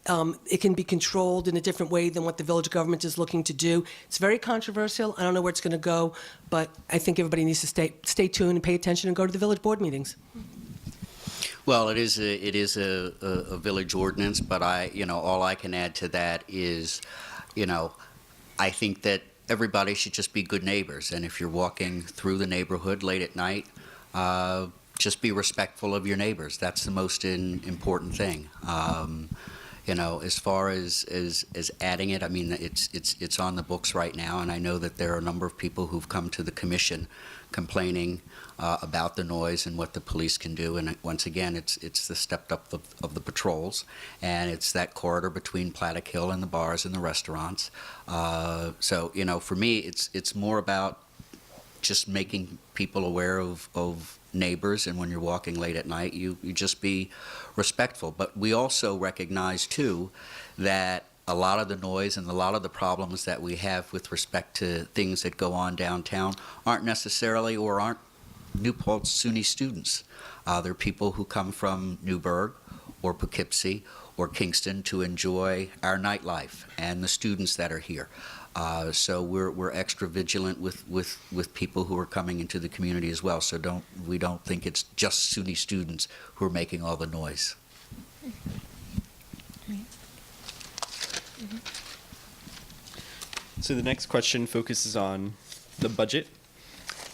it can be controlled in a different way than what the village government is looking to do. It's very controversial. I don't know where it's going to go, but I think everybody needs to stay tuned and pay attention and go to the village board meetings. Well, it is a village ordinance, but all I can add to that is, I think that everybody should just be good neighbors, and if you're walking through the neighborhood late at night, just be respectful of your neighbors. That's the most important thing. As far as adding it, I mean, it's on the books right now, and I know that there are a number of people who've come to the commission complaining about the noise and what the police can do. And once again, it's the stepped up of the patrols, and it's that corridor between Platic Hill and the bars and the restaurants. So, for me, it's more about just making people aware of neighbors, and when you're walking late at night, you just be respectful. But we also recognize, too, that a lot of the noise and a lot of the problems that we have with respect to things that go on downtown aren't necessarily or aren't New Paltz SUNY students. They're people who come from Newburgh or Poughkeepsie or Kingston to enjoy our nightlife, and the students that are here. So we're extra vigilant with people who are coming into the community as well. So we don't think it's just SUNY students who are making all the noise. So the next question focuses on the budget.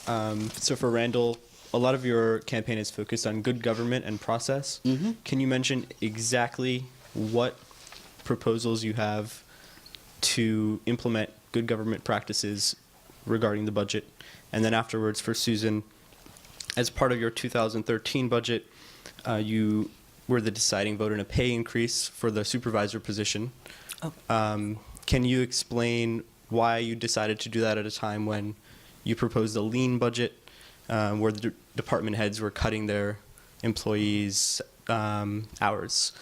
So for Randall, a lot of your campaign is focused on good government and process. Mm-hmm. Can you mention exactly what proposals you have to implement good government practices regarding the budget? And then afterwards, for Susan, as part of your 2013 budget, you were the deciding vote in a pay increase for the supervisor position. Oh. Can you explain why you decided to do that at a time when you proposed a lean budget, where the department heads were cutting their employees' hours?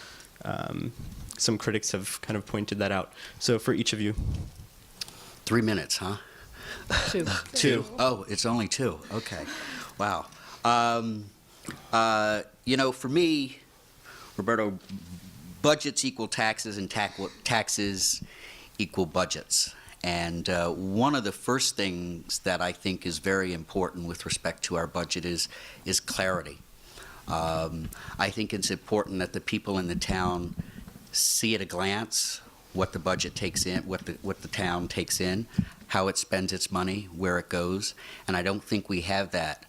Some critics have kind of pointed that out. So for each of you. 3 minutes, huh? 2. 2. Oh, it's only 2. Okay. Wow. For me, Roberto, budgets equal taxes, and taxes equal budgets. And one of the first things that I think is very important with respect to our budget is clarity. I think it's important that the people in the town see at a glance what the budget takes in, what the town takes in, how it spends its money, where it goes, and I don't think we have that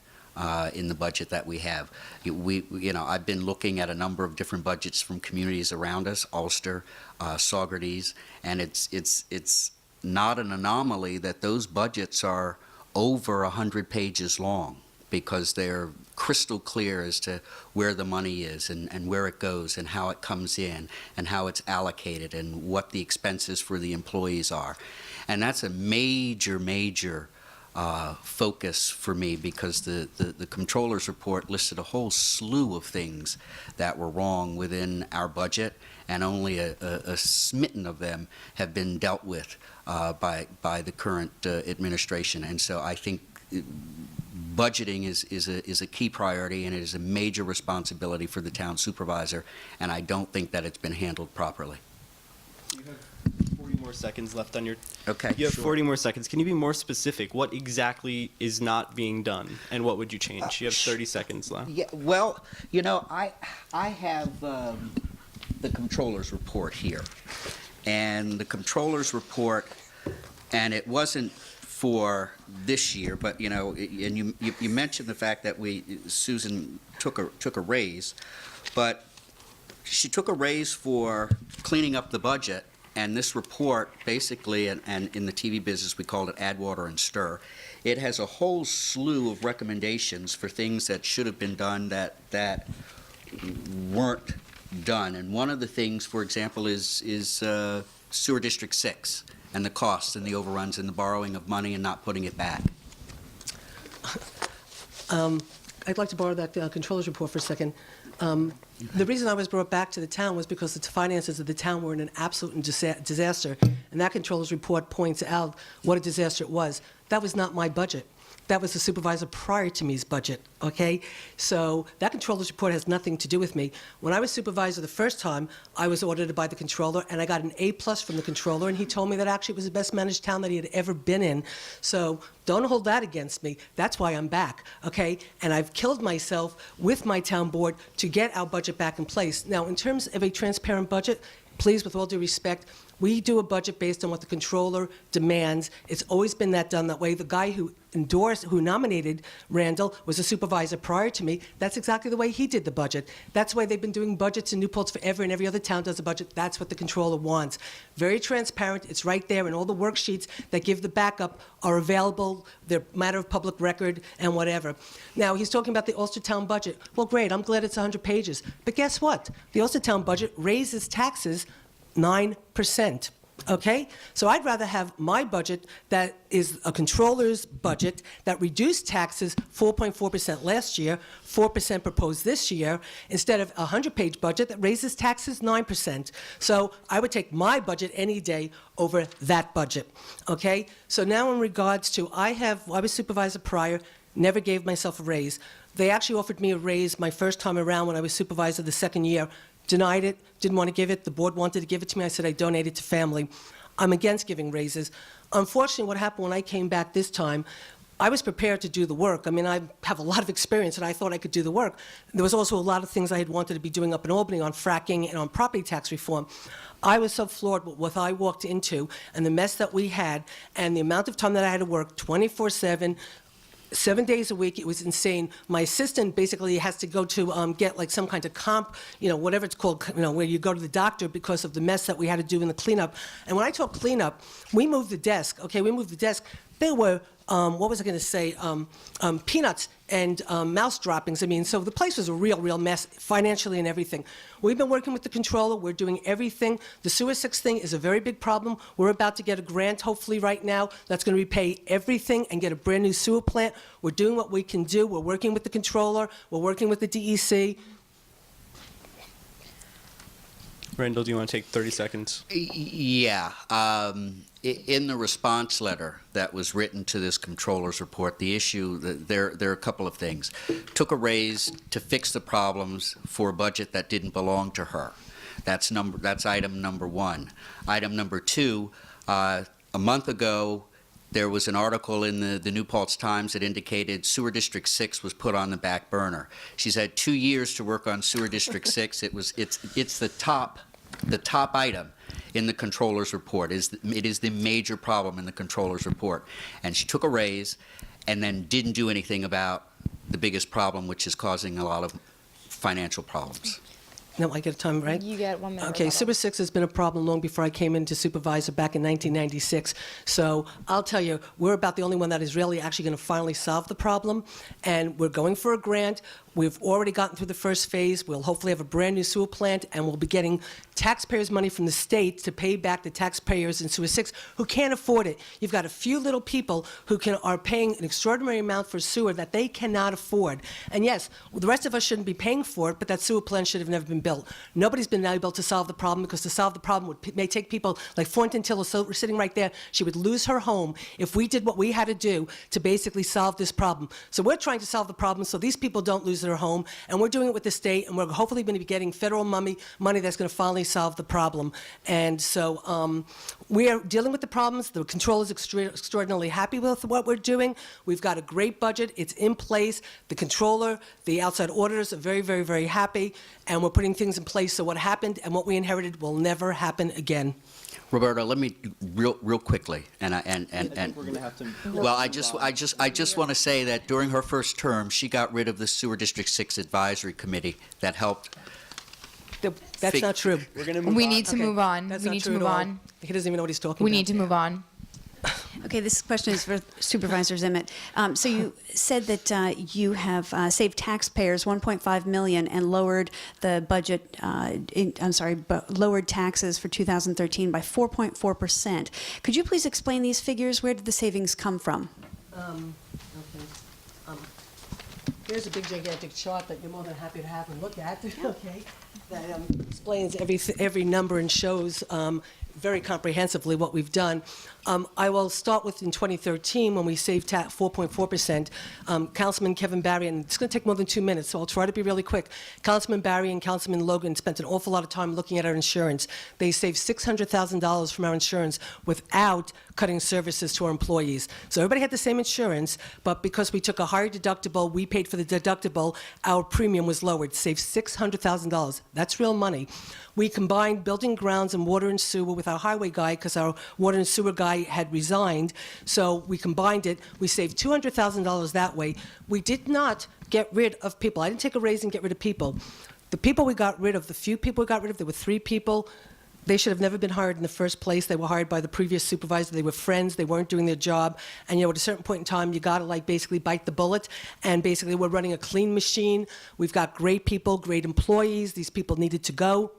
in the budget that we have. I've been looking at a number of different budgets from communities around us, Ulster, Saugerties, and it's not an anomaly that those budgets are over 100 pages long, because they're crystal clear as to where the money is and where it goes and how it comes in and how it's allocated and what the expenses for the employees are. And that's a major focus for me, because the Comptroller's report listed a whole slew of things that were wrong within our budget, and only a smitten of them have been dealt with by the current administration. And so I think budgeting is a key priority, and it is a major responsibility for the town supervisor, and I don't think that it's been handled properly. You have 40 more seconds left on your... Okay, You have sure. 40 more seconds. Can you be more specific? What exactly is not being done, and what would you change? You have 30 seconds left. Yeah, well, I have the Comptroller's report here, and the Comptroller's report, and it wasn't for this year, but and you mentioned the fact that Susan took a raise, but she took a raise for cleaning up the budget. And this report, basically, and in the TV business we called it add water and stir, it has a whole slew of recommendations for things that should have been done that weren't done. And one of the things, for example, is Sewer District 6 and the costs and the overruns and the borrowing of money and not putting it back. I'd like to borrow that controller's report for a second. The reason I was brought back to the town was because the finances of the town were in an absolute disaster, and that controller's report points out what a disaster it was. That was not my budget. That was the supervisor prior to me's budget, okay? So that controller's report has nothing to do with me. When I was supervisor the first time, I was audited by the controller, and I got an A+ from the controller, and he told me that actually it was the best managed town that he had ever been in. So don't hold that against me. That's why I'm back, okay? And I've killed myself with my town board to get our budget back in place. Now, in terms of a transparent budget, please, with all due respect, We do a budget based on what the controller demands. It's always been done that way. The guy who nominated Randall was a supervisor prior to me. That's exactly the way he did the budget. That's why they've been doing budgets in New Paltz forever, and every other town does a budget. That's what the controller wants. Very transparent. It's right there, and all the worksheets that give the backup are available. They're matter of public record and whatever. Now, he's talking about the Ulstertown budget. Well, great. I'm glad it's 100 pages. But guess what? The Ulstertown budget raises taxes 9%. Okay? So I'd rather have my budget that is a controller's budget that reduced taxes 4.4% last year, 4% proposed this year, instead of a 100-page budget that raises taxes 9%. So I would take my budget any day over that budget. Okay? So now in regards to, I was supervisor prior, never gave myself a raise. They actually offered me a raise my first time around when I was supervisor the second year. Denied it, didn't want to give it. The board wanted to give it to me. I said I donate it to family. I'm against giving raises. Unfortunately, what happened when I came back this time, I was prepared to do the work. I mean, I have a lot of experience, and I thought I could do the work. There was also a lot of things I had wanted to be doing up in Albany on fracking and on property tax reform. I was so floored with what I walked into and the mess that we had and the amount of time that I had to work 24/7, 7 days a week. It was insane. My assistant basically has to go to get like some kind of comp, whatever it's called, where you go to the doctor because of the mess that we had to do in the cleanup. And when I talk cleanup, we moved the desk. Okay, we moved the desk. There were, what was I going to say, peanuts and mouse droppings. I mean, so the place was a real mess financially and everything. We've been working with the controller. We're doing everything. The Sewer 6 thing is a very big problem. We're about to get a grant, hopefully right now, that's going to repay everything and get a brand new sewer plant. We're doing what we can do. We're working with the controller. We're working with the DEC. Randall, do you want to take 30 seconds? Yeah. In the response letter that was written to this controller's report, the issue, there are a couple of things. Took a raise to fix the problems for a budget that didn't belong to her. That's item number one. Item number two, a month ago, there was an article in the New Paltz Times that indicated Sewer District 6 was put on the back burner. She's had 2 years to work on Sewer District 6. It's the top item in the controller's report. It is the major problem in the controller's report. And she took a raise and then didn't do anything about the biggest problem, which is causing a lot of financial problems. No, I get time, right? You get 1 minute. Okay, Super 6 has been a problem long before I came into supervisor back in 1996. So I'll tell you, we're about the only one that is really actually going to finally solve the problem. And we're going for a grant. We've already gotten through the first phase. We'll hopefully have a brand new sewer plant, and we'll be getting taxpayers' money from the state to pay back the taxpayers in Sewer 6 who can't afford it. You've got a few little people who are paying an extraordinary amount for sewer that they cannot afford. And yes, the rest of us shouldn't be paying for it, but that sewer plant should have never been built. Nobody's been able to solve the problem, because to solve the problem may take people like Thornton Tiller, so we're sitting right there. She would lose her home if we did what we had to do to basically solve this problem. So we're trying to solve the problem so these people don't lose their home, and we're doing it with the state, and we're hopefully going to be getting federal money that's going to finally solve the problem. And so we are dealing with the problems. The controller is extraordinarily happy with what we're doing. We've got a great budget. It's in place. The controller, the outside auditors are very, very, very happy, and we're putting things in place so what happened and what we inherited will never happen again. Roberta, let me real quickly, I think we're going to have to. well, I just want to say that during her first term, she got rid of the Sewer District 6 Advisory Committee that helped. That's not true. We're going to move We on. need to move on. That's We not need to true at move all. on. He doesn't even know what he's talking We about. need to move on. Okay, this question is for Supervisor Zimmett. So you said that you have saved taxpayers $1.5 million and lowered the budget. Lowered taxes for 2013 by 4.4%. Could you please explain these figures? Where did the savings come from? Here's a big gigantic chart that you're more than happy to have and look at. Okay, that explains every number and shows very comprehensively what we've done. I will start with in 2013 when we saved 4.4%. Councilman Kevin Barry, and it's going to take more than 2 minutes, so I'll try to be really quick. Councilman Barry and Councilman Logan spent an awful lot of time looking at our insurance. They saved $600,000 from our insurance without cutting services to our employees. So everybody had the same insurance, but because we took a higher deductible, we paid for the deductible, our premium was lowered, saved $600,000. That's real money. We combined building grounds and water and sewer with our highway guy because our water and sewer guy had resigned. So we combined it. We saved $200,000 that way. We did not get rid of people. I didn't take a raise and get rid of people. The people we got rid of, the few people we got rid of, there were 3 people. They should have never been hired in the first place. They were hired by the previous supervisor. They were friends. They weren't doing their job. And, you know, at a certain point in time, you got to, like, basically bite the bullet. And basically, we're running a clean machine. We've got great people, great employees. These people needed to go.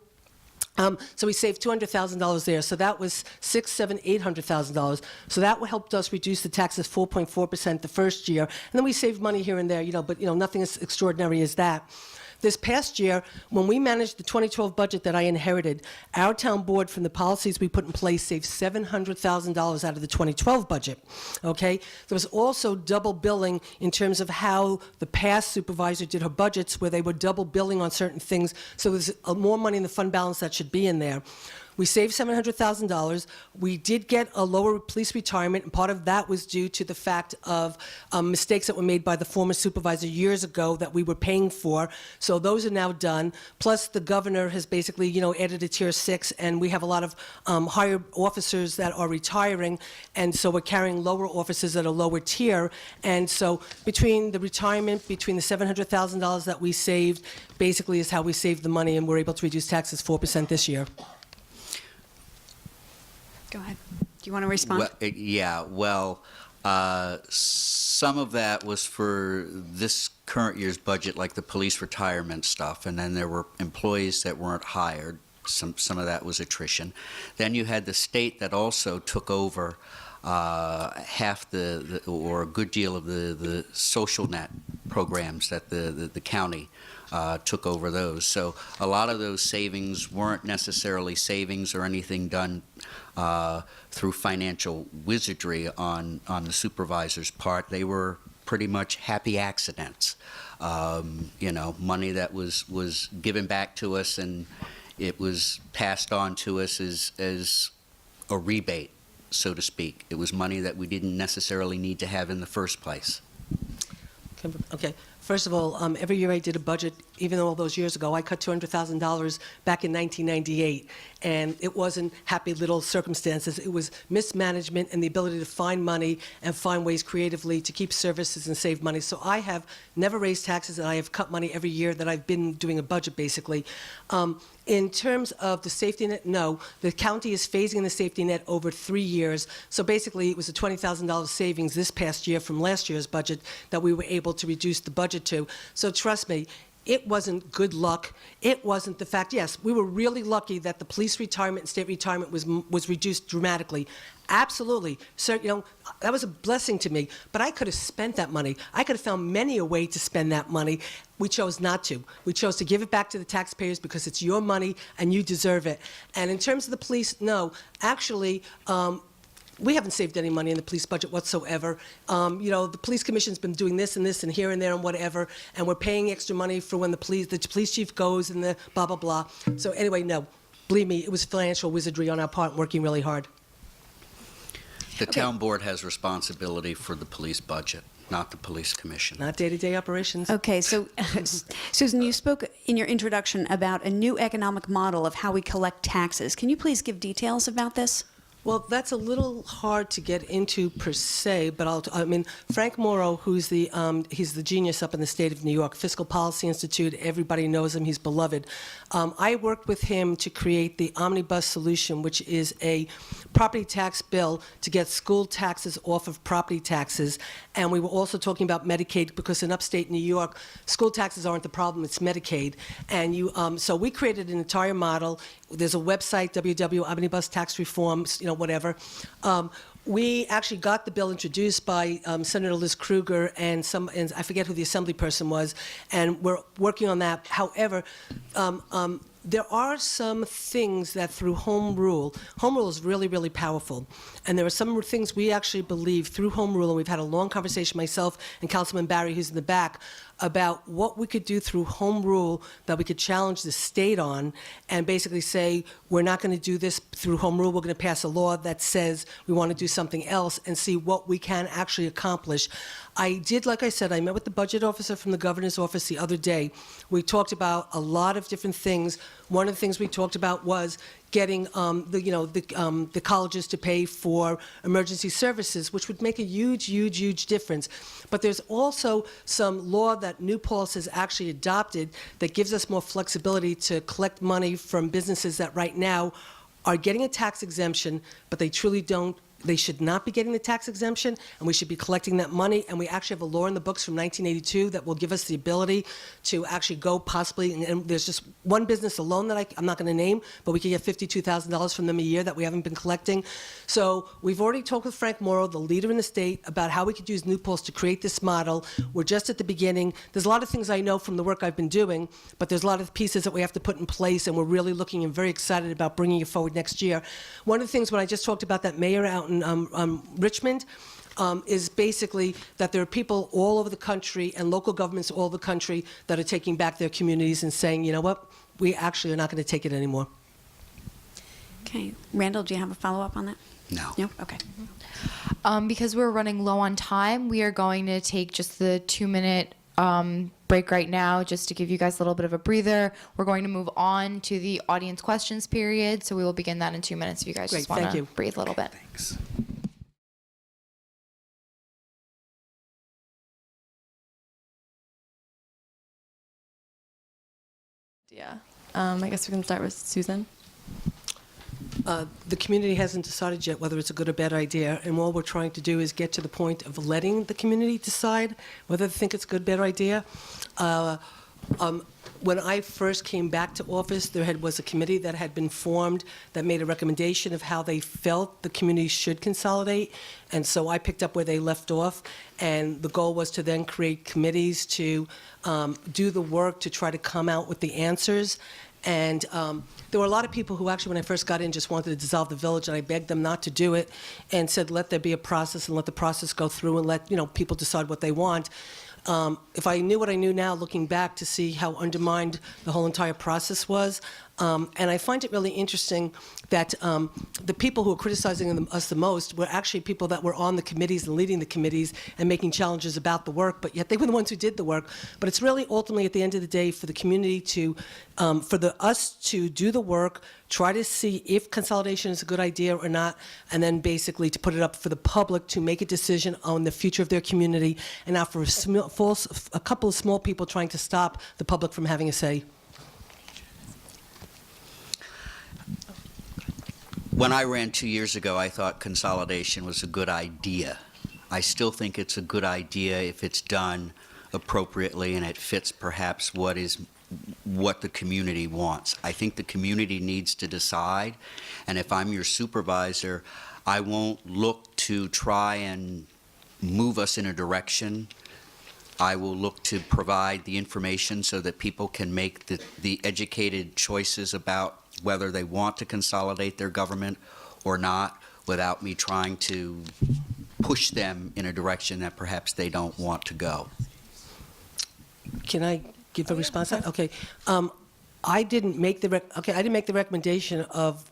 So we saved $200,000 there. So that was $800,000. So that helped us reduce the taxes 4.4% the first year. And then we saved money here and there, you know, but, you know, nothing as extraordinary as that. This past year, when we managed the 2012 budget that I inherited, our town board, from the policies we put in place, saved $700,000 out of the 2012 budget, okay? There was also double billing in terms of how the past supervisor did her budgets, where they were double billing on certain things, so there's more money in the fund balance that should be in there. We saved $700,000. We did get a lower police retirement, and part of that was due to the fact of mistakes that were made by the former supervisor years ago that we were paying for. So those are now done. Plus, the governor has basically, you know, added a tier 6, and we have a lot of higher officers that are retiring, and so we're carrying lower officers at a lower tier. And so between the retirement, between the $700,000 that we saved, basically is how we saved the money, and we're able to reduce taxes 4% this year. Go ahead. Do you want to respond? Some of that was for this current year's budget, like the police retirement stuff, and then there were employees that weren't hired. Some of that was attrition. Then you had the state that also took over half or a good deal of the social net programs that the county took over those. So a lot of those savings weren't necessarily savings or anything done through financial wizardry on the supervisor's part. They were pretty much happy accidents. You know, money that was given back to us, and it was passed on to us as a rebate, so to speak. It was money that we didn't necessarily need to have in the first place. Okay. First of all, every year I did a budget, even all those years ago, I cut $200,000 back in 1998, and it wasn't happy little circumstances. It was mismanagement and the ability to find money and find ways creatively to keep services and save money. So I have never raised taxes, and I have cut money every year that I've been doing a budget, basically. In terms of the safety net, no. The county is phasing the safety net over 3 years. So basically, it was a $20,000 savings this past year from last year's budget that we were able to reduce the budget to. So trust me, it wasn't good luck. It wasn't the fact. Yes, we were really lucky that the police retirement and state retirement was reduced dramatically. Absolutely. So, you know, that was a blessing to me. But I could have spent that money. I could have found many a way to spend that money. We chose not to. We chose to give it back to the taxpayers because it's your money and you deserve it. And in terms of the police, no. Actually, we haven't saved any money in the police budget whatsoever. You know, the police commission's been doing this and this and here and there and whatever, and we're paying extra money for when the police chief goes and the blah, blah, blah. So anyway, no. Believe me, it was financial wizardry on our part, working really hard. The town board has responsibility for the police budget, not the police commission. Not day-to-day operations. Okay, so Susan, you spoke in your introduction about a new economic model of how we collect taxes. Can you please give details about this? Well, that's a little hard to get into per se, but I mean, Frank Morrow, who's he's the genius up in the state of New York, Fiscal Policy Institute, everybody knows him, he's beloved. I worked with him to create the omnibus solution, which is a property tax bill to get school taxes off of property taxes. And we were also talking about Medicaid, because in upstate New York, school taxes aren't the problem, it's Medicaid. And so we created an entire model. There's a website, www.omnibus tax reform, you know, whatever. We actually got the bill introduced by Senator Liz Krueger and I forget who the assembly person was, and we're working on that. However, there are some things that through home rule is really, really powerful. And there are some things we actually believe through home rule, and we've had a long conversation, myself and Councilman Barry, who's in the back, about what we could do through home rule that we could challenge the state on and basically say, we're not going to do this through home rule, we're going to pass a law that says we want to do something else and see what we can actually accomplish. Like I said, I met with the budget officer from the governor's office the other day. We talked about a lot of different things. one of the things we talked about was getting the colleges to pay for emergency services, which would make a huge difference. But there's also some law that New Paltz has actually adopted that gives us more flexibility to collect money from businesses that right now are getting a tax exemption, but they truly don't. They should not be getting the tax exemption, and we should be collecting that money. And we actually have a law in the books from 1982 that will give us the ability to actually go possibly, and there's just one business alone that I'm not going to name, but we could get $52,000 from them a year that we haven't been collecting. So we've already talked with Frank Morrow, the leader in the state, about how we could use New Paltz to create this model. We're just at the beginning. There's a lot of things I know from the work I've been doing, but there's a lot of pieces that we have to put in place, and we're really looking and very excited about bringing it forward next year. One of the things when I just talked about that mayor out in Richmond, is basically that there are people all over the country and local governments all over the country that are taking back their communities and saying, you know what, we actually are not going to take it anymore. Okay. Randall, do you have a follow-up on that? No. No? Okay. Because we're running low on time, we are going to take just the 2-minute break right now, just to give you guys a little bit of a breather. We're going to move on to the audience questions period, so we will begin that in 2 minutes if you guys Great, just want thank to you. breathe a little bit. Thanks. Yeah. I guess we can start with Susan. The community hasn't decided yet whether it's a good or bad idea, and all we're trying to do is get to the point of letting the community decide whether they think it's a good or bad idea. When I first came back to office, there was a committee that had been formed that made a recommendation of how they felt the community should consolidate, and so I picked up where they left off, and the goal was to then create committees to do the work to try to come out with the answers. And there were a lot of people who actually, when I first got in, just wanted to dissolve the village, and I begged them not to do it and said, let there be a process and let the process go through and let people decide what they want. If I knew what I knew now, looking back to see how undermined the whole entire process was, and I find it really interesting that the people who are criticizing us the most were actually people that were on the committees and leading the committees and making challenges about the work, but yet they were the ones who did the work. But it's really ultimately, at the end of the day, for the community to, us to do the work, try to see if consolidation is a good idea or not, and then basically to put it up for the public to make a decision on the future of their community, and not for a couple of small people trying to stop the public from having a say. When I ran 2 years ago, I thought consolidation was a good idea. I still think it's a good idea if it's done appropriately and it fits perhaps what the community wants. I think the community needs to decide, and if I'm your supervisor, I won't look to try and move us in a direction. I will look to provide the information so that people can make the educated choices about whether they want to consolidate their government or not, without me trying to push them in a direction that perhaps they don't want to go. Can I give a response to that? Okay. I didn't make the recommendation of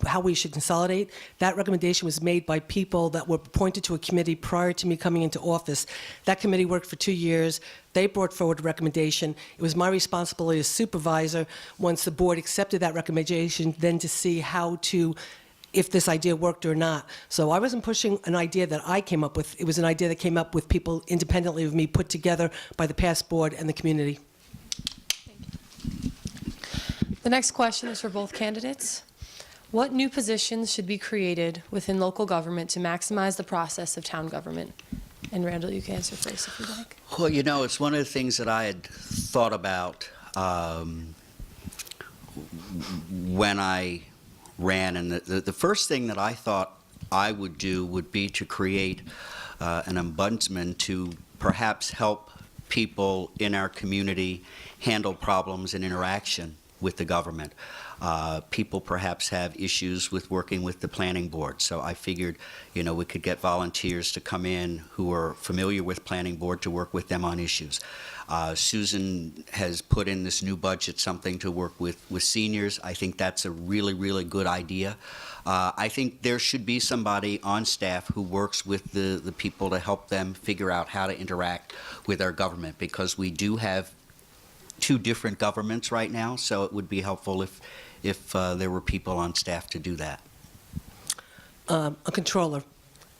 how we should consolidate. That recommendation was made by people that were appointed to a committee prior to me coming into office. That committee worked for 2 years. They brought forward a recommendation. It was my responsibility as supervisor, once the board accepted that recommendation, then to see if this idea worked or not. So I wasn't pushing an idea that I came up with. It was an idea that came up with people independently of me, put together by the past board and the community. The next question is for both candidates. What new positions should be created within local government to maximize the process of town government? And Randall, you can answer first if you'd like. Well, it's one of the things that I had thought about when I ran, and the first thing that I thought I would do would be to create an ombudsman to perhaps help people in our community handle problems and interaction with the government. People perhaps have issues with working with the planning board, so I figured, we could get volunteers to come in who are familiar with planning board to work with them on issues. Susan has put in this new budget something to work with seniors. I think that's a really, really good idea. I think there should be somebody on staff who works with the people to help them figure out how to interact with our government, because we do have two different governments right now, so it would be helpful if there were people on staff to do that. A controller,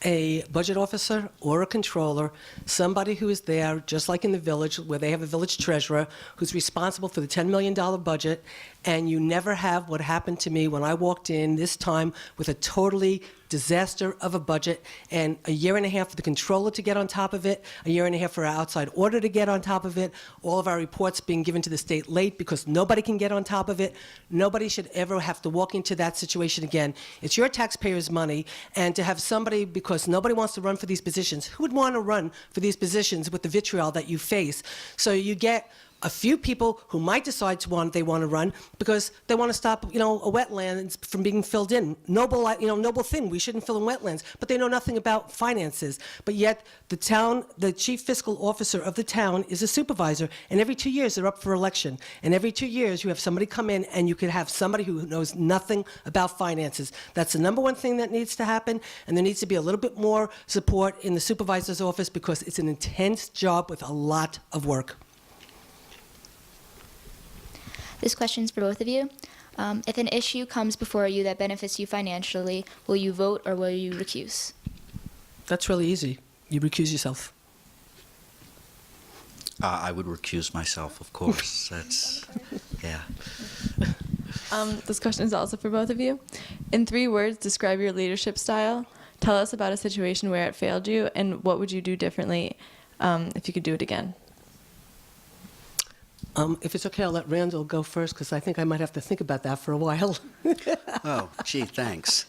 a budget officer or a controller, somebody who is there, just like in the village, where they have a village treasurer who's responsible for the $10 million budget, and you never have what happened to me when I walked in this time with a totally disaster of a budget, and a year and a half for the controller to get on top of it, a year and a half for our outside auditor to get on top of it, all of our reports being given to the state late because nobody can get on top of it. Nobody should ever have to walk into that situation again. It's your taxpayers' money, and to have somebody, because nobody wants to run for these positions, who would want to run for these positions with the vitriol that you face? So you get a few people who might decide they want to run because they want to stop, a wetlands from being filled in. Noble thing. We shouldn't fill in wetlands, but they know nothing about finances. But yet, the chief fiscal officer of the town is a supervisor, and every 2 years they're up for election. And every 2 years you have somebody come in, and you could have somebody who knows nothing about finances. That's the number one thing that needs to happen, and there needs to be a little bit more support in the supervisor's office because it's an intense job with a lot of work. This question is for both of you. If an issue comes before you that benefits you financially, will you vote or will you recuse? That's really easy. You recuse yourself. I would recuse myself, of course. That's, yeah. This question is also for both of you. In 3 words, describe your leadership style. Tell us about a situation where it failed you, and what would you do differently if you could do it again? If it's okay, I'll let Randall go first because I think I might have to think about that for a while. Oh, gee, thanks.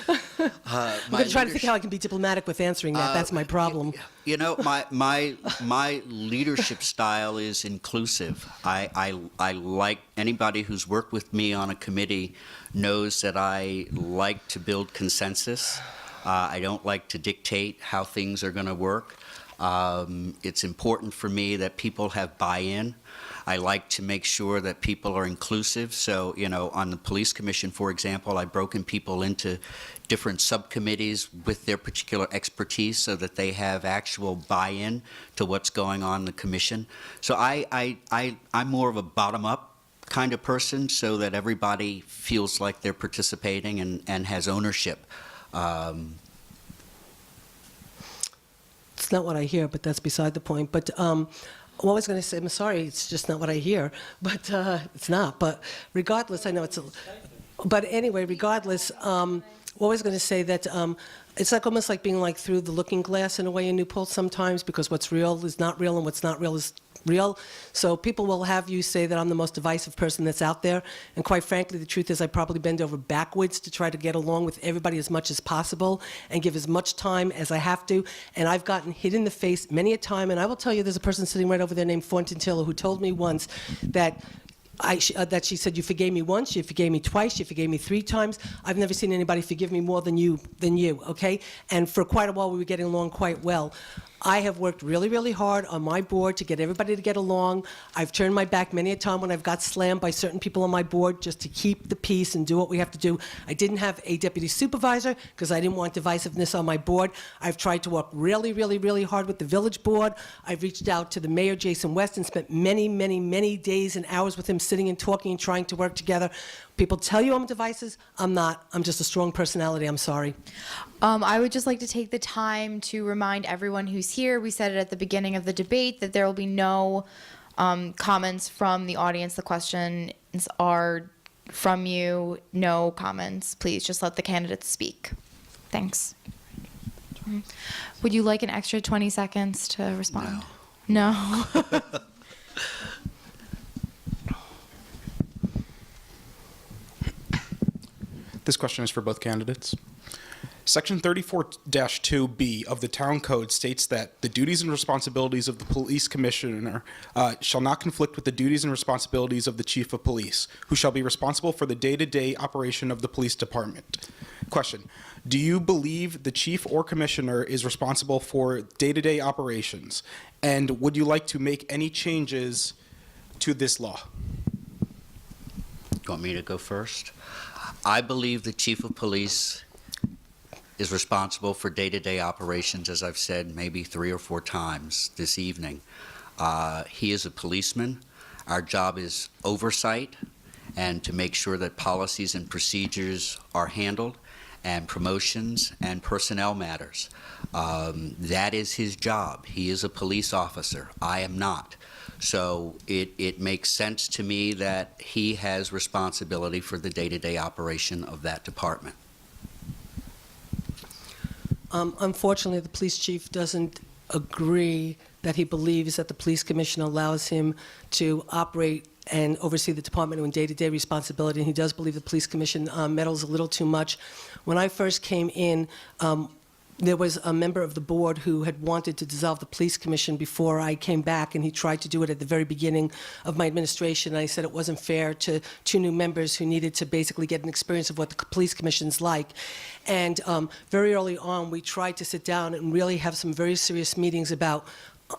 I'm going to try to think how I can be diplomatic with answering that. That's my problem. My leadership style is inclusive. I like anybody who's worked with me on a committee knows that I like to build consensus. I don't like to dictate how things are going to work. It's important for me that people have buy-in. I like to make sure that people are inclusive. So, on the police commission, for example, I've broken people into different subcommittees with their particular expertise so that they have actual buy-in to what's going on in the commission. So I'm more of a bottom-up kind of person so that everybody feels like they're participating and has ownership. It's not what I hear, but that's beside the point. But what I was going to say, I'm sorry, it's just not what I hear. But it's not. But regardless, I know it's but anyway, regardless, what I was going to say that it's almost like being through the looking glass in a way in New Paltz sometimes, because what's real is not real and what's not real is real. So people will have you say that I'm the most divisive person that's out there. And quite frankly, the truth is I probably bend over backwards to try to get along with everybody as much as possible and give as much time as I have to. And I've gotten hit in the face many a time. And I will tell you, there's a person sitting right over there named Thornton Tiller who told me once that she said, you forgave me once, you forgave me twice, you forgave me 3 times. I've never seen anybody forgive me more than you, okay? And for quite a while, we were getting along quite well. I have worked really, really hard on my board to get everybody to get along. I've turned my back many a time when I've got slammed by certain people on my board just to keep the peace and do what we have to do. I didn't have a deputy supervisor because I didn't want divisiveness on my board. I've tried to work really, really, really hard with the village board. I've reached out to the mayor, Jason West, and spent many, many, many days and hours with him sitting and talking and trying to work together. People tell you I'm divisive. I'm not. I'm just a strong personality. I'm sorry. I would just like to take the time to remind everyone who's here, we said it at the beginning of the debate, that there will be no comments from the audience. The questions are from you. No comments. Please just let the candidates speak. Thanks. Would you like an extra 20 seconds to respond? No. This question is for both candidates. Section 34-2B of the Town Code states that the duties and responsibilities of the police commissioner shall not conflict with the duties and responsibilities of the chief of police, who shall be responsible for the day-to-day operation of the police department. Question: do you believe the chief or commissioner is responsible for day-to-day operations? And would you like to make any changes to this law? You want me to go first? I believe the chief of police is responsible for day-to-day operations, as I've said maybe 3 or 4 times this evening. He is a policeman. Our job is oversight and to make sure that policies and procedures are handled, and promotions and personnel matters. That is his job. He is a police officer. I am not. So it makes sense to me that he has responsibility for the day-to-day operation of that department. Unfortunately, the police chief doesn't agree that he believes that the police commission allows him to operate and oversee the department on day-to-day responsibility, and he does believe the police commission meddles a little too much. When I first came in, there was a member of the board who had wanted to dissolve the police commission before I came back, and he tried to do it at the very beginning of my administration. I said it wasn't fair to two new members who needed to basically get an experience of what the police commission's like. And very early on, we tried to sit down and really have some very serious meetings about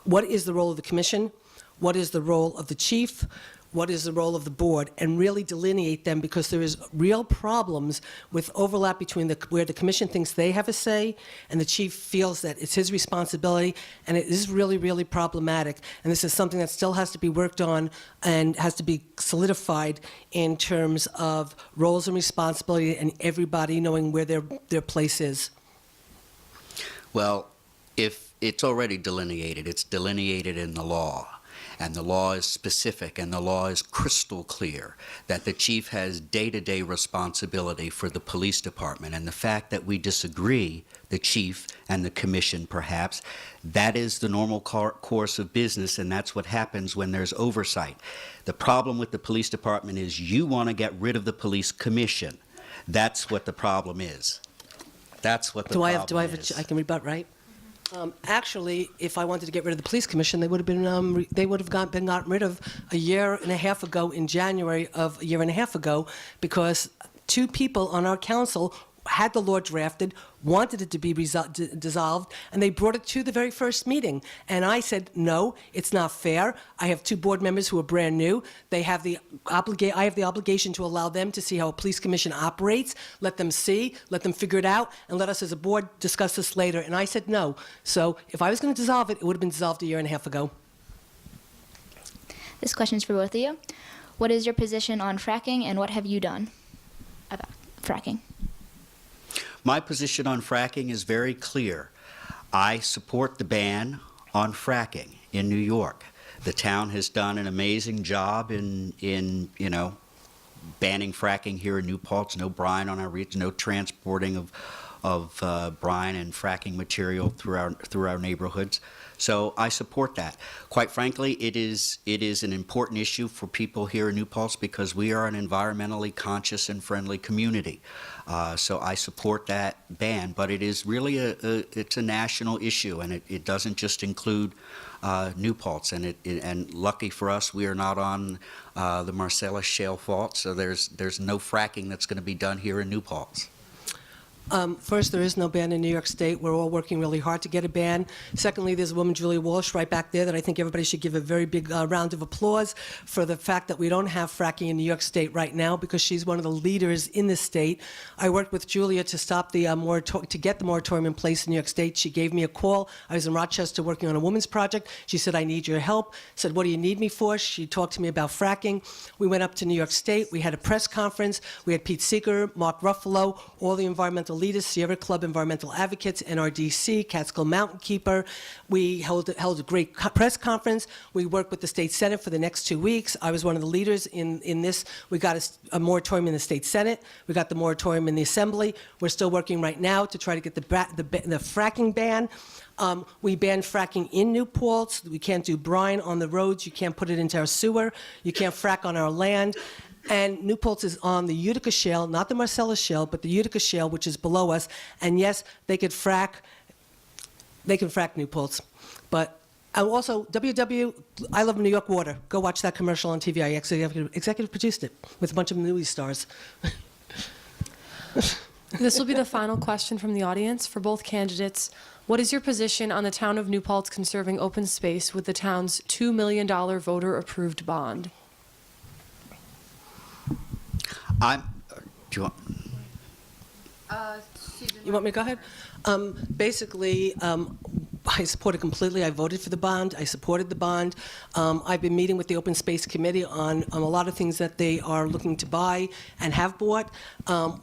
what is the role of the commission, what is the role of the chief, what is the role of the board, and really delineate them, because there is real problems with overlap between where the commission thinks they have a say and the chief feels that it's his responsibility, and it is really, really problematic. And this is something that still has to be worked on and has to be solidified in terms of roles and responsibility and everybody knowing where their place is. Well, if it's already delineated, it's delineated in the law. And the law is specific, and the law is crystal clear that the chief has day-to-day responsibility for the police department. And the fact that we disagree, the chief and the commission perhaps, that is the normal course of business, and that's what happens when there's oversight. The problem with the police department is you want to get rid of the police commission. That's what the problem is. That's what the problem is. I can rebut, right? Actually, if I wanted to get rid of the police commission, they would have been gotten rid of a year and a half ago in January of a year and a half ago, because two people on our council had the law drafted, wanted it to be dissolved, and they brought it to the very first meeting. And I said, no, it's not fair. I have two board members who are brand new. I have the obligation to allow them to see how a police commission operates, let them see, let them figure it out, and let us as a board discuss this later. And I said no. So if I was going to dissolve it, it would have been dissolved a year and a half ago. This question is for both of you. What is your position on fracking, and what have you done about fracking? My position on fracking is very clear. I support the ban on fracking in New York. The town has done an amazing job in banning fracking here in New Paltz. No brine on our reach, no transporting of brine and fracking material through our neighborhoods. So I support that. Quite frankly, it is an important issue for people here in New Paltz because we are an environmentally conscious and friendly community. So I support that ban, but it is really it's a national issue, and it doesn't just include New Paltz. And lucky for us, we are not on the Marcellus Shale Fault, so there's no fracking that's going to be done here in New Paltz. First, there is no ban in New York State. We're all working really hard to get a ban. Secondly, there's a woman, Julia Walsh, right back there that I think everybody should give a very big round of applause for the fact that we don't have fracking in New York State right now, because she's one of the leaders in the state. I worked with Julia to stop the to get the moratorium in place in New York State. She gave me a call. I was in Rochester working on a women's project. She said, I need your help. I said, what do you need me for? She talked to me about fracking. We went up to New York State. We had a press conference. We had Pete Seeger, Mark Ruffalo, all the environmental leaders, Sierra Club Environmental Advocates, NRDC, Catskill Mountain Keeper. We held a great press conference. We worked with the state Senate for the next 2 weeks. I was one of the leaders in this. We got a moratorium in the state Senate. We got the moratorium in the Assembly. We're still working right now to try to get the fracking ban. We banned fracking in New Paltz. We can't do brine on the roads. You can't put it into our sewer. You can't frack on our land. And New Paltz is on the Utica Shale, not the Marcellus Shale, but the Utica Shale, which is below us. And yes, they can frack New Paltz. But also, I Love New York Water. Go watch that commercial on TV. I executive produced it with a bunch of movie stars. This will be the final question from the audience for both candidates. What is your position on the town of New Paltz conserving open space with the town's $2 million voter-approved bond? Do you want? You want me to go ahead? Basically, I support it completely. I voted for the bond. I supported the bond. I've been meeting with the Open Space Committee on a lot of things that they are looking to buy and have bought.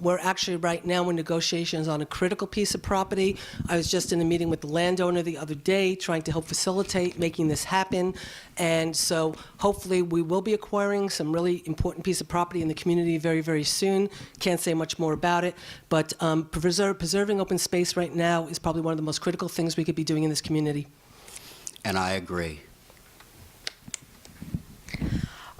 We're actually right now in negotiations on a critical piece of property. I was just in a meeting with the landowner the other day trying to help facilitate making this happen. And so hopefully we will be acquiring some really important piece of property in the community very, very soon. Can't say much more about it, but preserving open space right now is probably one of the most critical things we could be doing in this community. And I agree.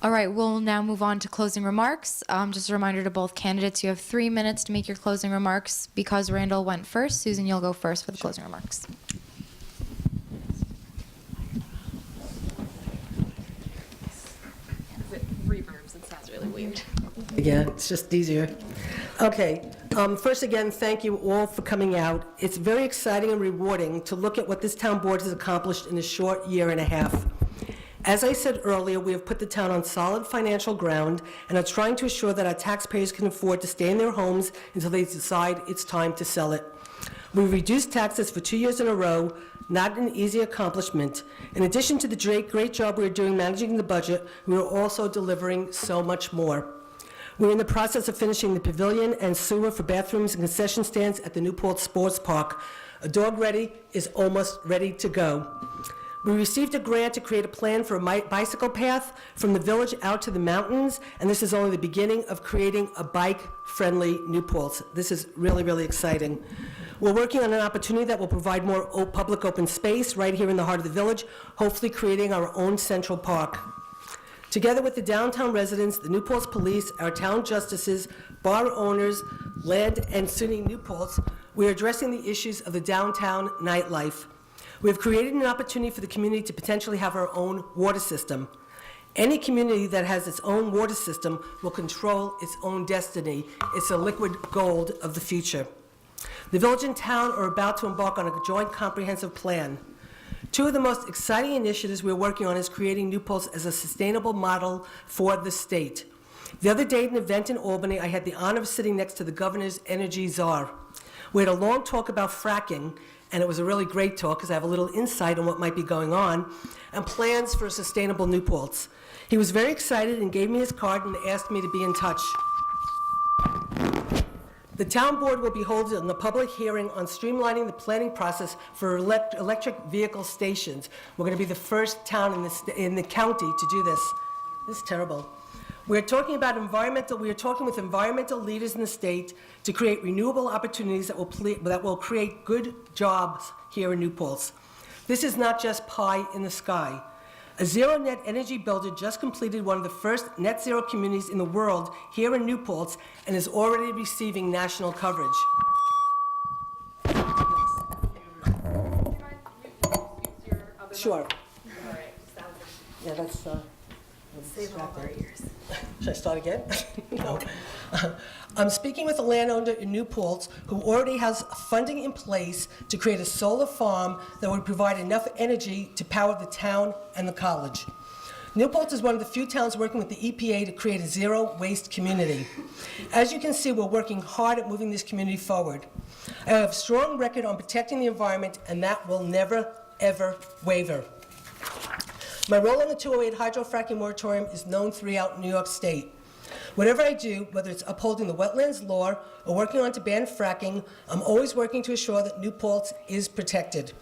All right, we'll now move on to closing remarks. Just a reminder to both candidates, you have 3 minutes to make your closing remarks. Because Randall went first, Susan, you'll go first for the closing remarks. Reverbs, it sounds really weird. Yeah, it's just easier. Okay, first again, thank you all for coming out. It's very exciting and rewarding to look at what this town board has accomplished in a short year and a half. As I said earlier, we have put the town on solid financial ground and are trying to assure that our taxpayers can afford to stay in their homes until they decide it's time to sell it. We reduced taxes for 2 years in a row, not an easy accomplishment. In addition to the great job we are doing managing the budget, we are also delivering so much more. We're in the process of finishing the pavilion and sewer for bathrooms and concession stands at the Newport Sports Park. A dog ready is almost ready to go. We received a grant to create a plan for a bicycle path from the village out to the mountains, and this is only the beginning of creating a bike-friendly Newport. This is really, really exciting. We're working on an opportunity that will provide more public open space right here in the heart of the village, hopefully creating our own central park. Together with the downtown residents, the Newport Police, our town justices, bar owners, land, and SUNY Newports, we are addressing the issues of the downtown nightlife. We have created an opportunity for the community to potentially have our own water system. Any community that has its own water system will control its own destiny. It's a liquid gold of the future. The village and town are about to embark on a joint comprehensive plan. Two of the most exciting initiatives we're working on is creating Newport as a sustainable model for the state. The other day at an event in Albany, I had the honor of sitting next to the governor's energy czar. We had a long talk about fracking, and it was a really great talk because I have a little insight on what might be going on and plans for sustainable Newports. He was very excited and gave me his card and asked me to be in touch. The town board will be holding a public hearing on streamlining the planning process for electric vehicle stations. We're going to be the first town in the county to do this. This is terrible. We are talking with environmental leaders in the state to create renewable opportunities that will create good jobs here in Newport. This is not just pie in the sky. A zero net energy builder just completed one of the first net zero communities in the world here in Newport and is already receiving national coverage. Sure. Yeah, that's save all our ears. Should I start again? No. I'm speaking with a landowner in Newport who already has funding in place to create a solar farm that would provide enough energy to power the town and the college. Newport is one of the few towns working with the EPA to create a zero-waste community. As you can see, we're working hard at moving this community forward. I have a strong record on protecting the environment, and that will never, ever waver. My role on the 208 hydrofracking moratorium is known throughout New York State. Whatever I do, whether it's upholding the wetlands law or working on to ban fracking, I'm always working to assure that Newport is protected.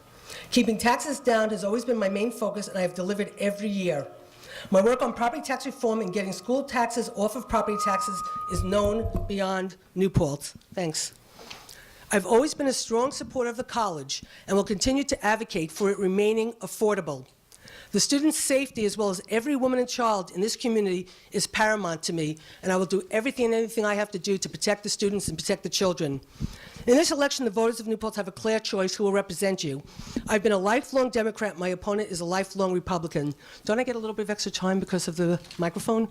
Keeping taxes down has always been my main focus, and I have delivered every year. My work on property tax reform and getting school taxes off of property taxes is known beyond Newport. Thanks. I've always been a strong supporter of the college and will continue to advocate for it remaining affordable. The students' safety, as well as every woman and child in this community, is paramount to me, and I will do everything and anything I have to do to protect the students and protect the children. In this election, the voters of Newport have a clear choice who will represent you. I've been a lifelong Democrat. My opponent is a lifelong Republican. Don't I get a little bit of extra time because of the microphone?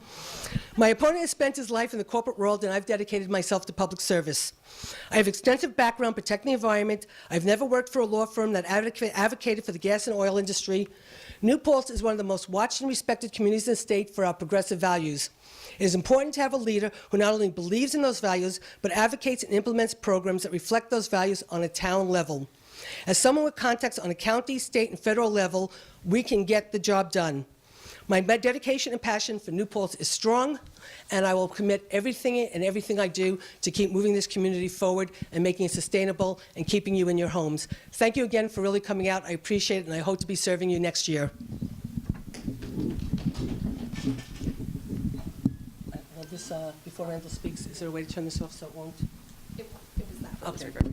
My opponent has spent his life in the corporate world, and I've dedicated myself to public service. I have extensive background protecting the environment. I've never worked for a law firm that advocated for the gas and oil industry. Newport is one of the most watched and respected communities in the state for our progressive values. It is important to have a leader who not only believes in those values, but advocates and implements programs that reflect those values on a town level. As someone with contacts on a county, state, and federal level, we can get the job done. My dedication and passion for New Paltz is strong, and I will commit everything I do to keep moving this community forward and making it sustainable and keeping you in your homes. Thank you again for really coming out. I appreciate it, and I hope to be serving you next year. Well, this, before Randall speaks, is there a way to turn this off so it won't? It was that. Okay.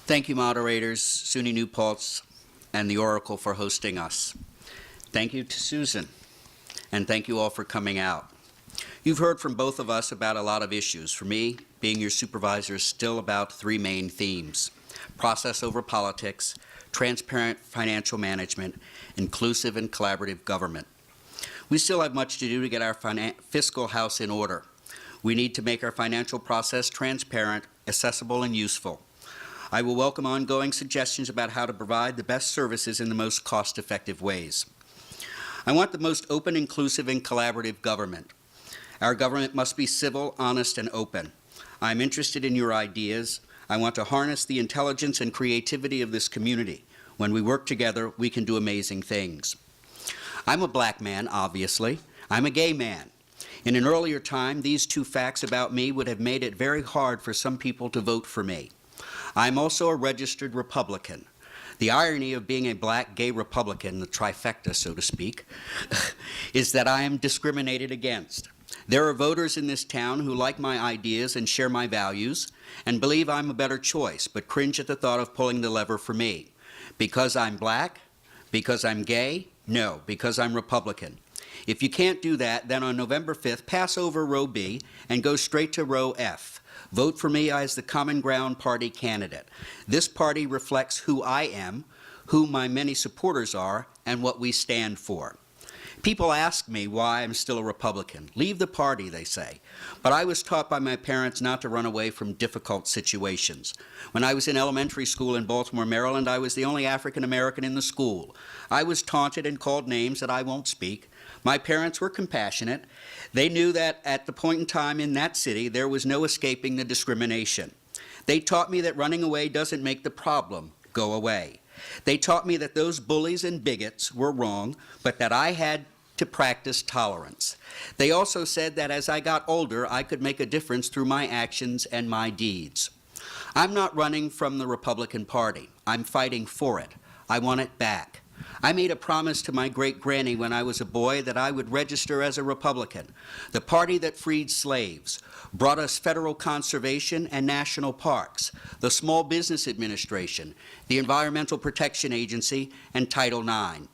Thank you, moderators, SUNY New Paltz, and the Oracle for hosting us. Thank you to Susan, and thank you all for coming out. You've heard from both of us about a lot of issues. For me, being your supervisor is still about three main themes: process over politics, transparent financial management, inclusive and collaborative government. We still have much to do to get our fiscal house in order. We need to make our financial process transparent, accessible, and useful. I will welcome ongoing suggestions about how to provide the best services in the most cost-effective ways. I want the most open, inclusive, and collaborative government. Our government must be civil, honest, and open. I'm interested in your ideas. I want to harness the intelligence and creativity of this community. When we work together, we can do amazing things. I'm a black man, obviously. I'm a gay man. In an earlier time, these two facts about me would have made it very hard for some people to vote for me. I'm also a registered Republican. The irony of being a black gay Republican, the trifecta, so to speak, is that I am discriminated against. There are voters in this town who like my ideas and share my values and believe I'm a better choice, but cringe at the thought of pulling the lever for me. Because I'm black? Because I'm gay? No, because I'm Republican. If you can't do that, then on November 5th, pass over row B and go straight to row F. Vote for me as the Common Ground Party candidate. This party reflects who I am, who my many supporters are, and what we stand for. People ask me why I'm still a Republican. Leave the party, they say. But I was taught by my parents not to run away from difficult situations. When I was in elementary school in Baltimore, Maryland, I was the only African American in the school. I was taunted and called names that I won't speak. My parents were compassionate. They knew that at the point in time in that city, there was no escaping the discrimination. They taught me that running away doesn't make the problem go away. They taught me that those bullies and bigots were wrong, but that I had to practice tolerance. They also said that as I got older, I could make a difference through my actions and my deeds. I'm not running from the Republican Party. I'm fighting for it. I want it back. I made a promise to my great-granny when I was a boy that I would register as a Republican, the party that freed slaves, brought us federal conservation and national parks, the Small Business Administration, the Environmental Protection Agency, and Title IX.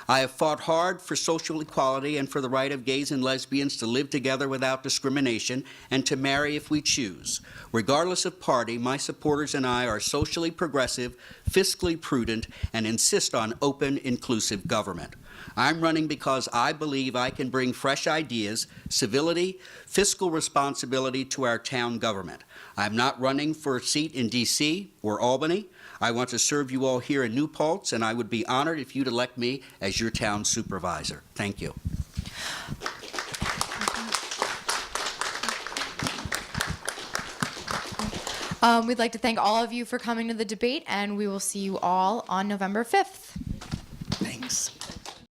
I have fought hard for social equality and for the right of gays and lesbians to live together without discrimination and to marry if we choose. Regardless of party, my supporters and I are socially progressive, fiscally prudent, and insist on open, inclusive government. I'm running because I believe I can bring fresh ideas, civility, fiscal responsibility to our town government. I'm not running for a seat in D.C. or Albany. I want to serve you all here in New Paltz, and I would be honored if you'd elect me as your town supervisor. Thank you. We'd like to thank all of you for coming to the debate, and we will see you all on November 5th.